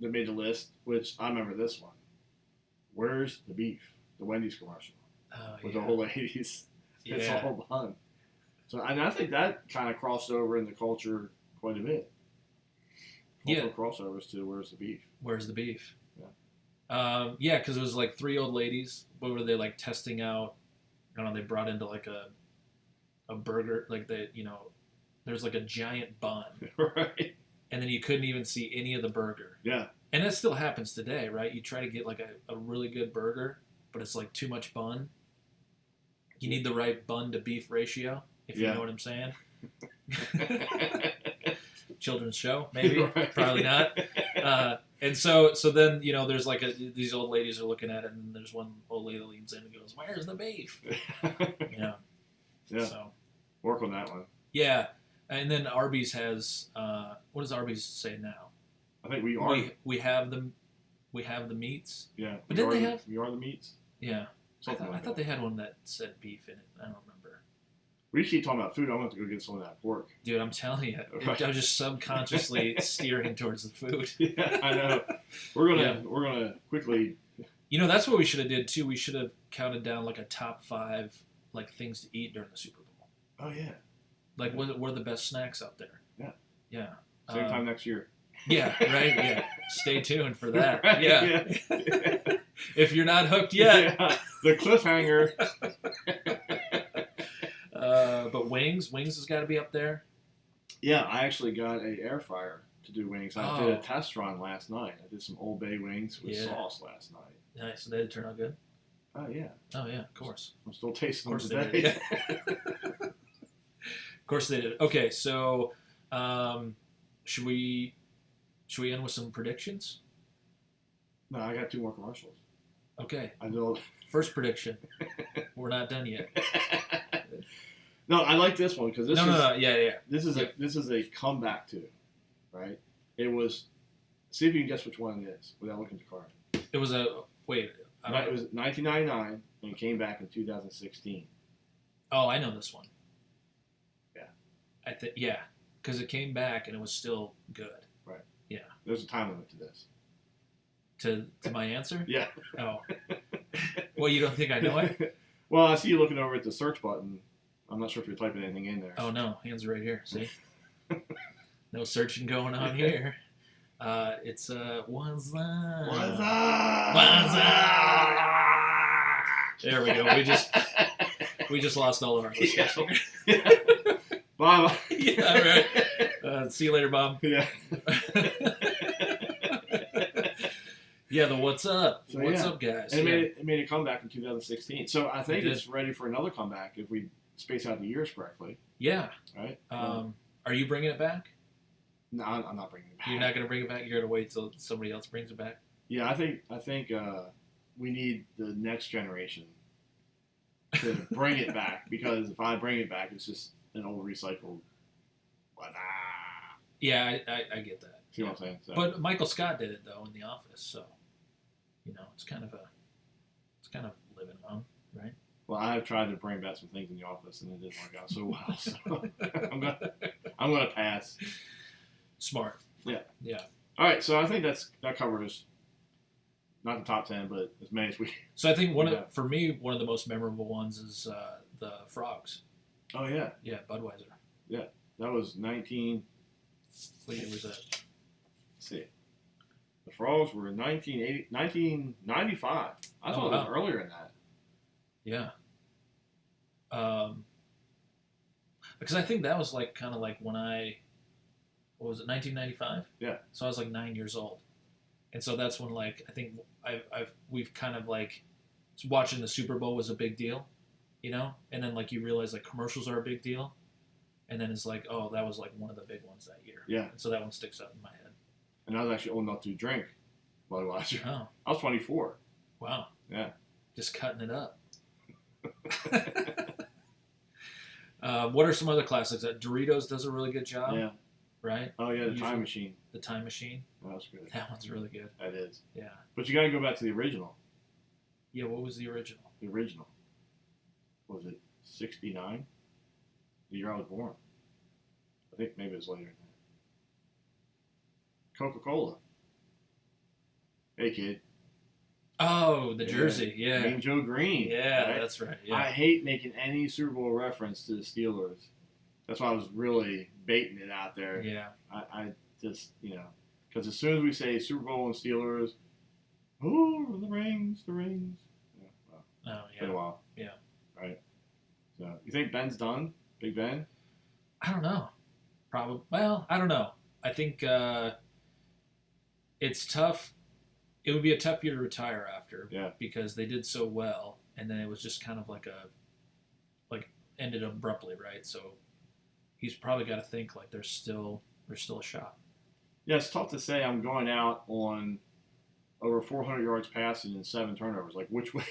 that made the list, which I remember this one. Where's the beef? The Wendy's commercial with the whole ladies. It's all done. So, and I think that kind of crossed over in the culture quite a bit. Cultural crossovers to Where's the Beef? Where's the beef? Yeah. Because it was like three old ladies. What were they like testing out? I don't know. They brought into like a burger, like there's like a giant bun, Right. And then you couldn't even see any of the burger. Yeah. And that still happens today, right? You try to get like a really good burger, but it's like too much bun. You need the right bun to beef ratio, if you know what I'm saying. Children's show, maybe, probably not. And so then there's like these old ladies are looking at it, and there's one old lady that leans in and goes, "Where's the beef?" Yeah. So work on that one. Yeah, and then Arby's has what does Arby's say now? I think we have the meats. Yeah, but didn't they have? We are the meats. Yeah, I thought they had one that said beef in it. I don't remember. We keep talking about food. I'm going to have to go get some of that pork. Dude, I'm telling you, I'm just subconsciously steering towards the food. Yeah, I know. We're gonna quickly. That's what we should have did too. We should have counted down like a top 5 like things to eat during the Super Bowl. Oh yeah. Like what are the best snacks out there? Yeah. Yeah. Same time next year. Yeah. Right. Yeah. Stay tuned for that. Right, yeah. If you're not hooked yet. Yeah. The cliffhanger. But wings has got to be up there. Yeah, I actually got an air fryer to do wings. I did a test run last night. I did some Old Bay wings with sauce last night. Nice. So they turn out good? Oh, yeah. Oh, yeah, of course. I'm still tasting them today. They did. Of course they did. Okay, so should we end with some predictions? No, I got 2 more commercials. Okay. I know. First prediction. We're not done yet. No, I like this one because this yeah. This is a comeback to, right? It was. See if you can guess which one it is without looking at the card. It was it was 1999 and it came back in 2016. Oh, I know this one. Yeah. because it came back and it was still good. Right. Yeah. There's a time limit to this. To my answer? Yeah. Oh. Well, you don't think I know it? Well, I see you looking over at the search button. I'm not sure if you're typing anything in there. Oh, no. Hands are right here. See? No searching going on here. It's, what's that? What's up? What's up? There we go. We just lost all of our listeners. Yeah. Bye. Yeah, right. See you later, Bob. Yeah. Yeah, the what's up? So, What's yeah. up, guys? And it made a comeback in 2016. So I think It did. it's ready for another comeback if we space out the years correctly. Yeah. Right? Are you bringing it back? No, I'm not bringing it back. You're not going to bring it back? You're going to wait till somebody else brings it back? Yeah, I think we need the next generation to bring it back, because if I bring it back, it's just an old recycled. Yeah, I get that. See what I'm saying? So, But Michael Scott did it though in The Office, so it's kind of living on, right? well, I have tried to bring back some things in the office, and it didn't work out so well. So I'm gonna pass. Smart. Yeah. Yeah. All right, so I think that covers not the top 10, but as many as we. So I think for me, one of the most memorable ones is the Frogs. Oh yeah, Yeah, Budweiser. that was 19. What year was that? Let's see, the Frogs were 1995. I thought it was earlier than that. Yeah. Because I think that was like kind of like when what was it, 1995? Yeah. So I was like 9 years old, and so that's when like I think we've kind of like watching the Super Bowl was a big deal, and then like you realize like commercials are a big deal, and then it's like, oh, that was like one of the big ones that year. Yeah. And so that one sticks out in my head. And I was actually old enough to drink Budweiser. Oh. I was 24. Wow. Yeah. Just cutting it up. What are some other classics? Doritos does a really good job. Yeah. Right? Oh yeah, the Time Machine. The Time Machine. Oh, that's good. That one's really good. That is. Yeah. But you got to go back to the original. Yeah, what was the original? The original. Was it 69? The year I was born. I think maybe it was later than that. Coca-Cola. Hey, kid. Oh, the jersey. Yeah. Mean Joe Green. Yeah, right? that's right. Yeah. I hate making any Super Bowl reference to the Steelers. That's why I was really baiting it out there. Yeah. I just, because as soon as we say Super Bowl and Steelers, oh, the rings. Yeah, well, Oh, it's been a yeah. while. Yeah. Right. So, you think Ben's done? Big Ben? I don't know. Probably. Well, I don't know. I think it's tough. It would be a tough year to retire after. Yeah. Because they did so well, and then it was just kind of like ended abruptly, right? So he's probably got to think like there's still a shot. Yeah, it's tough to say I'm going out on over 400 yards passing and 7 turnovers. Like, which way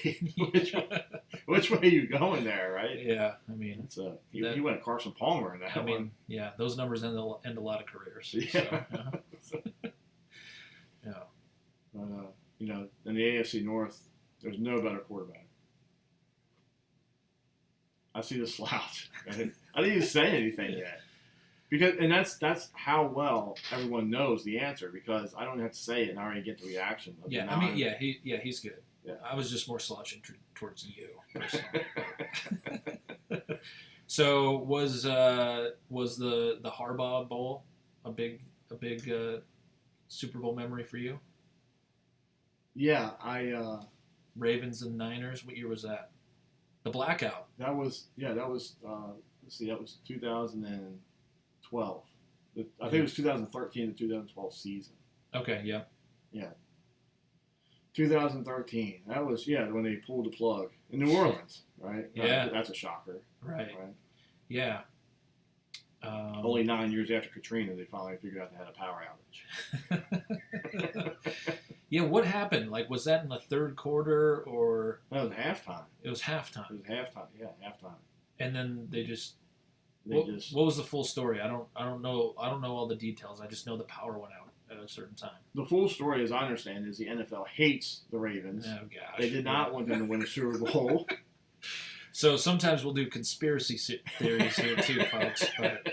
are you going there, right? Yeah, I mean, It's he went Carson Palmer in that one. Yeah, those numbers end a lot of careers. Yeah. So, yeah. In the AFC North, there's no better quarterback. I see the slouch. I didn't even say anything yet. That's how well everyone knows the answer, because I don't have to say it and I already get the reaction. Yeah, I mean, he's good. Yeah. I was just more slouching towards you personally. So was the Harbaugh Bowl a big Super Bowl memory for you? Yeah, Ravens and Niners. What year was that? The blackout. that was let's see, that was 2012. I think it was 2013 to 2012 season. Okay, yeah. 2013. That was when they pulled the plug in New Orleans, right? Yeah. That's a shocker. Right. Yeah. Only 9 years after Katrina, they finally figured out they had a power outage. Yeah, what happened? Like, was that in the third quarter or? That was halftime. It was halftime. It was halftime. Yeah, halftime. And then they just. What was the full story? I don't know all the details. I just know the power went out at a certain time. The full story, as I understand, is the NFL hates the Ravens. Oh gosh. They did not want them to win the Super Bowl. So sometimes we'll do conspiracy theories here too, folks. But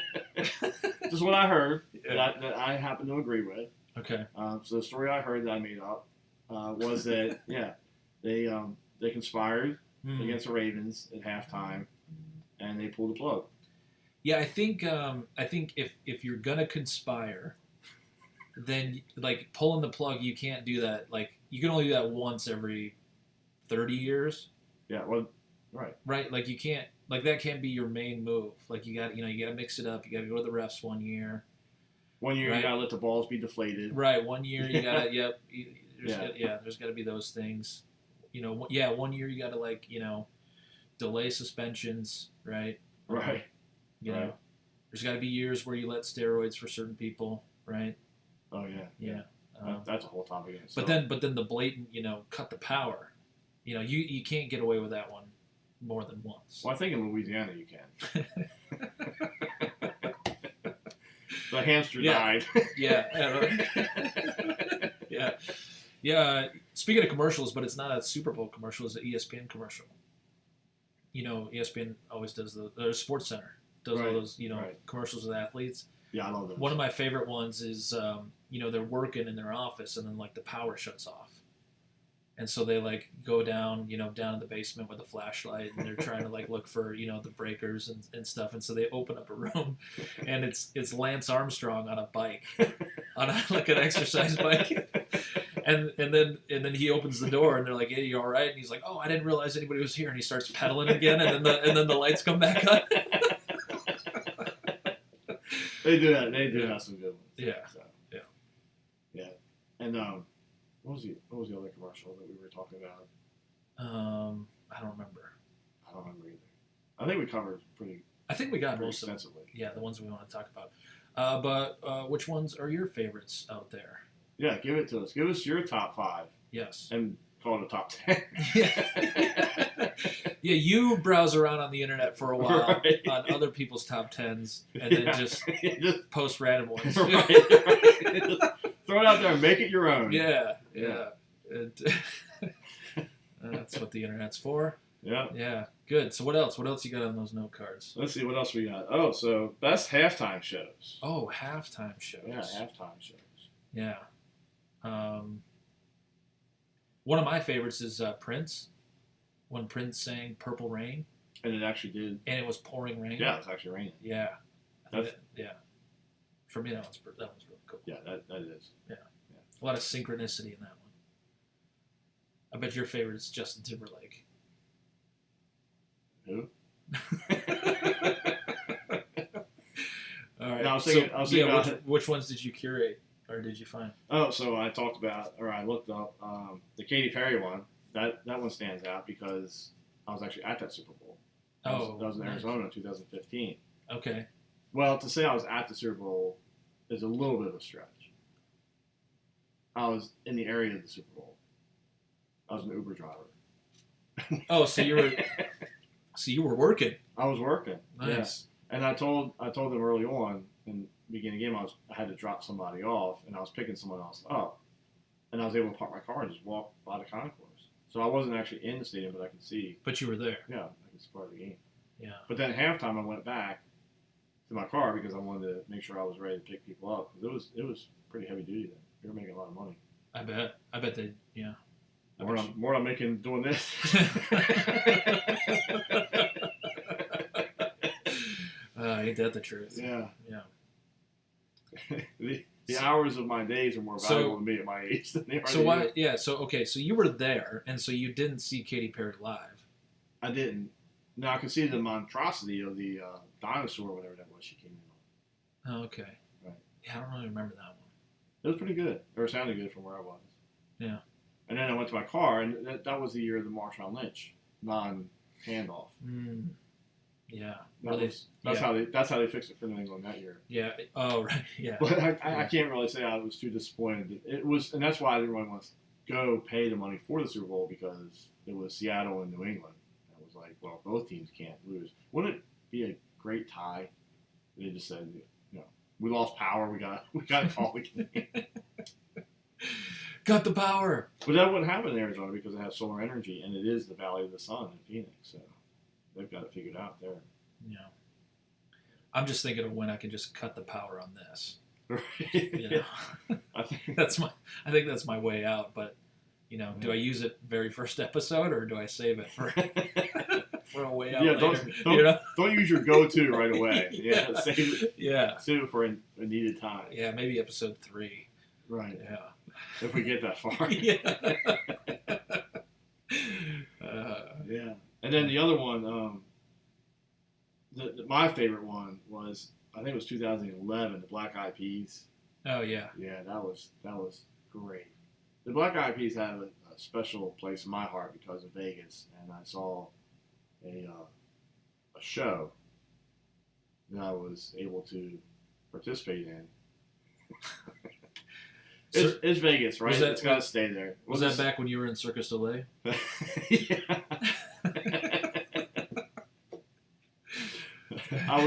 this is what I heard Yeah. that I happen to agree with. Okay. So the story I heard that I made up was that they conspired against the Ravens at halftime, and they pulled the plug. Yeah, I think if you're gonna conspire, then like pulling the plug, you can't do that. Like you can only do that once every 30 years, Yeah, well, right. right? Like you can't like that can't be your main move. Like you got to mix it up. You got to go to the refs one year. 1 year Right. you gotta let the balls be deflated. Right, 1 year you gotta Yeah. there's gotta be those things. 1 year you gotta delay suspensions, right? Right. You know, Right. there's got to be years where you let steroids for certain people, right? Oh yeah. Yeah. That's a whole topic. In but itself. then the blatant, cut the power. You can't get away with that one more than once. Well, I think in Louisiana you can. The hamster died. Yeah. Yeah. Speaking of commercials, but it's not a Super Bowl commercial; it's an ESPN commercial. ESPN always does the Sports Center does all Right. those Right. commercials with athletes. Yeah, I love those. One of my favorite ones is they're working in their office and then like the power shuts off, and so they like go down down in the basement with a flashlight and they're trying to like look for the breakers and stuff, and so they open up a room and it's Lance Armstrong on a bike on like an exercise bike. And then he opens the door and they're like, "Hey, you all right?" And he's like, "Oh, I didn't realize anybody was here." And he starts pedaling again, and then the lights come back on. They do that. They do have some good ones. Yeah. So, Yeah. And what was the other commercial that we were talking about? I don't remember. I don't remember either. I think we covered I think we got pretty most of them. extensively. Yeah, the ones we want to talk about. But which ones are your favorites out there? Yeah, give it to us. Give us your top 5 Yes. and call it a top 10. Yeah, you browse around on the internet for a while Right. on other people's top 10s and then just Just post random ones. right. Just throw it out there and make it your own. Yeah. Yeah. That's what the internet's for. Yeah. Yeah, good. So what else? What else you got on those note cards? Let's see what else we got. Oh, so best halftime shows. Oh, halftime shows. Yeah, halftime shows. Yeah. One of my favorites is Prince. When Prince sang "Purple Rain," And it actually did. and it was pouring rain. Yeah, it's actually raining. Yeah. That's- Yeah. For me, that was really cool. Yeah, that is. A lot of synchronicity in that one. I bet your favorite is Justin Timberlake. Who? All right. No, I was thinking about which ones did you curate or did you find? Oh, so I looked up the Katy Perry one. That one stands out because I was actually at that Super Bowl. That was in nice. Arizona in 2015. Okay. Well, to say I was at the Super Bowl is a little bit of a stretch. I was in the area of the Super Bowl. I was an Uber driver. Oh, so you were working. I was working. Nice. Yeah. And I told them early on in the beginning of the game I had to drop somebody off, and I was picking someone else up, and I was able to park my car and just walk by the concourse. So I wasn't actually in the stadium, but I could see. But you were there. Yeah, I could see part of the game. Yeah. But then at halftime, I went back to my car because I wanted to make sure I was ready to pick people up because it was pretty heavy duty then. They were making a lot of money. I bet they. Yeah. More I'm making doing this. Ain't that the truth? Yeah. Yeah. The hours of my days are more valuable to me at my age than they are. So why? Yeah. So okay. So you were there, and so you didn't see Katy Perry live. I didn't. Now I can see the monstrosity of the dinosaur, whatever that was she came in on. Oh, okay. Right. Yeah, I don't really remember that one. It was pretty good. Or it sounded good from where I was. Yeah. And then I went to my car, and that was the year of the Marshawn Lynch non-handoff. Yeah. That's how they fixed it for New England that year. Yeah. Oh, right. Yeah. But I can't really say I was too disappointed. It was, and that's why I didn't really want to go pay the money for the Super Bowl because it was Seattle and New England. I was like, well, both teams can't lose. Wouldn't it be a great tie? They just said, we lost power. We got to call the game. Got the power. But that wouldn't happen in Arizona because it has solar energy, and it is the Valley of the Sun in Phoenix. So they've got it figured out there. Yeah. I'm just thinking of when I can just cut the power on this. Right. You know, I think I think that's my way out. But do I use it very first episode or do I save it for for a way out yeah, later? don't use your go-to right away. Yeah, Yeah. save it. Yeah. Save it for a needed time. Yeah, maybe episode 3. Right. Yeah. If we get that far. Yeah. Yeah. And then the other one, my favorite one was, I think it was 2011, the Black Eyed Peas. Oh yeah. Yeah, that was great. The Black Eyed Peas have a special place in my heart because of Vegas, and I saw a show that I was able to participate in. It's Vegas, right? It's got to stay there. Was that back when you were in Circus du Soleil? Yeah. I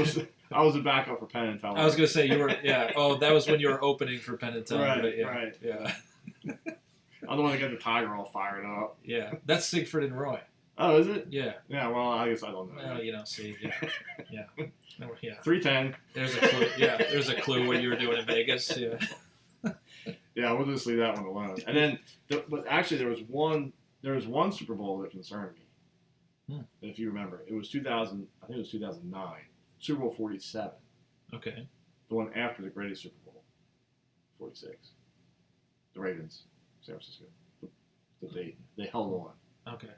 was a backup for Penn and Teller. I was gonna say you were. Yeah. Oh, that was when you were opening for Penn and Teller. Right. Yeah. Right. Yeah. I'm the one that got the tiger all fired up. Yeah. That's Siegfried and Roy. Oh, is it? Yeah. Yeah. Well, I guess I don't know. Well, see. Yeah. Yeah. No, yeah. 310. There's a clue. Yeah. There's a clue what you were doing in Vegas. Yeah. Yeah, we'll just leave that one alone. And then, but actually, there was one Super Bowl that concerned me. If you remember, it was 2000. I think it was 2009. Super Bowl 47. Okay. The one after the greatest Super Bowl, 46. The Ravens, San Francisco. But they held on. Okay.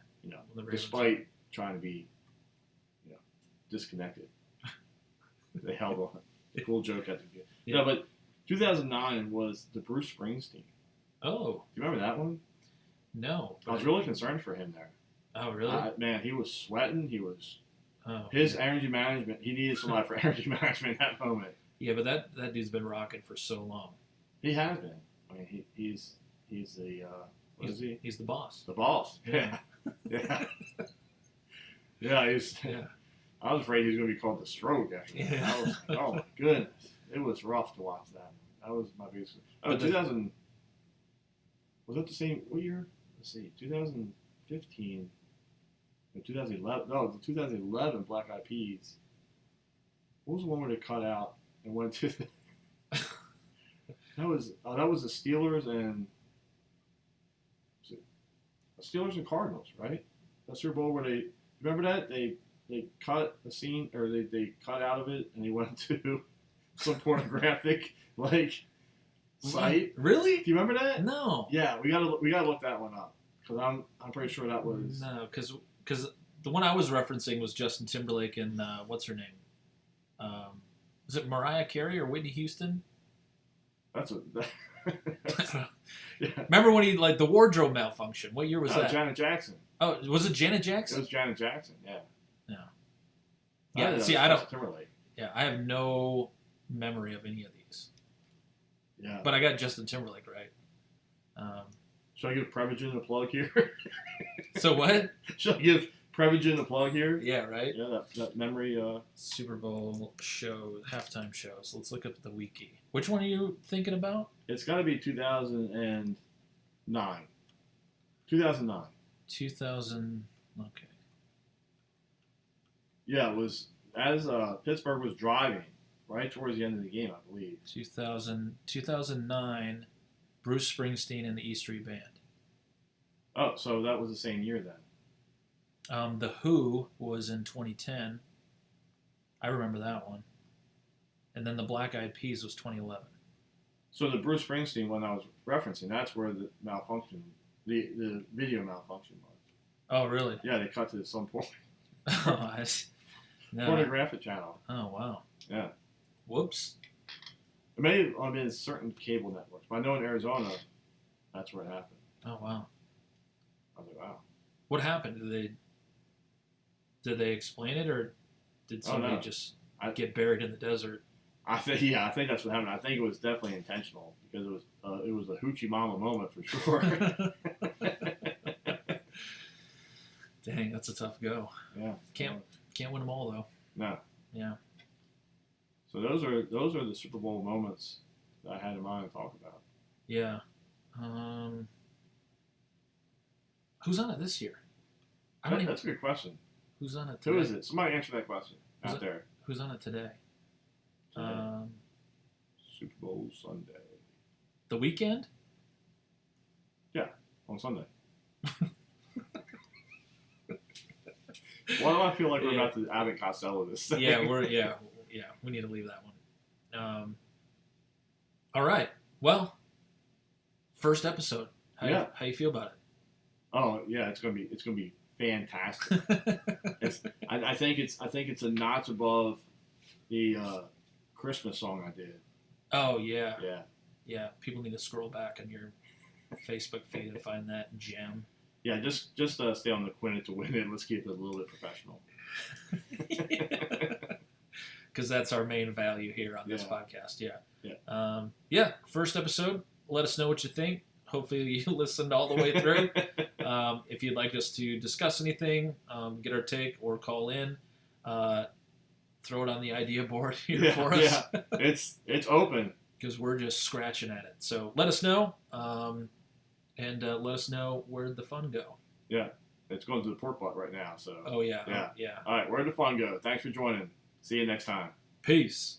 Despite trying to be, disconnected. They held on. Cool joke at the beginning. Yeah. No, but 2009 was the Bruce Springsteen. Oh. Do you remember that one? No. I was really concerned for him there. Oh, really? Man, he was sweating. He was. Oh. His energy management. He needed somebody for energy management at that moment. Yeah, but that dude's been rocking for so long. He has been. I mean, he's the what is he? He's the boss. The boss. Yeah. Yeah. Yeah. Yeah. I was afraid he was going to be called the Stroke after that. Yeah. Oh my goodness, it was rough to watch that. That was my biggest. Oh, 2000. Was that the same? What year? Let's see. 2015. 2011. No, the 2011 Black Eyed Peas. What was the one where they cut out and went to? That was the Steelers and Cardinals, right? That Super Bowl where they remember that they cut a scene or they cut out of it and they went to some pornographic site. Really? Do you remember that? No. Yeah, we gotta look that one up because I'm pretty sure that was no because the one I was referencing was Justin Timberlake and what's her name? Is it Mariah Carey or Whitney Houston? That's what. Yeah. Remember when he the wardrobe malfunction? What year was that? Janet Jackson. Oh, was it Janet It Jackson? was Janet Jackson. Yeah. Yeah. Yeah. Yeah. See, I don't. Timberlake. Yeah, I have no memory of any of these. Yeah. But I got Justin Timberlake right. Should I give Prevagen a plug here? So what? Should I give Prevagen a plug here? Yeah, right. Yeah, that memory. Super Bowl show, halftime shows. Let's look up the wiki. Which one are you thinking about? It's got to be 2009. 2009. 2000. Okay. Yeah, it was as Pittsburgh was driving right towards the end of the game, I believe. 2009. Bruce Springsteen and the E Street Band. Oh, so that was the same year then. The Who was in 2010. I remember that one. And then the Black Eyed Peas was 2011. So the Bruce Springsteen one I was referencing, that's where the malfunction, the video malfunction was. Oh, really? Yeah, they cut to some point. Oh, no. Pornographic channel. Oh, wow. Yeah. Whoops. It may have been certain cable networks, but I know in Arizona, that's where it happened. Oh, wow. I was like, wow. What happened? Did they explain it, or did somebody just get buried in the desert? I think that's what happened. I think it was definitely intentional because it was a hoochie mama moment for sure. Dang, that's a tough go. Yeah. Can't win them all though. No. Yeah. So those are the Super Bowl moments that I had in mind to talk about. Yeah. Who's on it this year? That's a good question. Who's on it today? Who is it? Somebody answer that question out there. Who's on it today? Super Bowl Sunday. The weekend? On Sunday. Why do I feel like we're about to Abbott Costello this thing? Yeah, we need to leave that one. All right. Well, first episode. How you feel about it? Oh yeah, it's gonna be fantastic. I think it's a notch above the Christmas song I did. Oh yeah. Yeah. Yeah. People need to scroll back on your Facebook feed and find that gem. Yeah, just stay on the Quinn It to Win It. Let's keep it a little bit professional. Because that's our main value here on this podcast. Yeah. First episode. Let us know what you think. Hopefully you listened all the way through. If you'd like us to discuss anything, get our take, or call in, throw it on the idea board here for us. Yeah, it's open. Because we're just scratching at it. So let us know, and let us know where'd the fun go. Yeah, it's going to the pork butt right now. So. Oh yeah. All right, where'd the fun go? Thanks for joining. See you next time. Peace.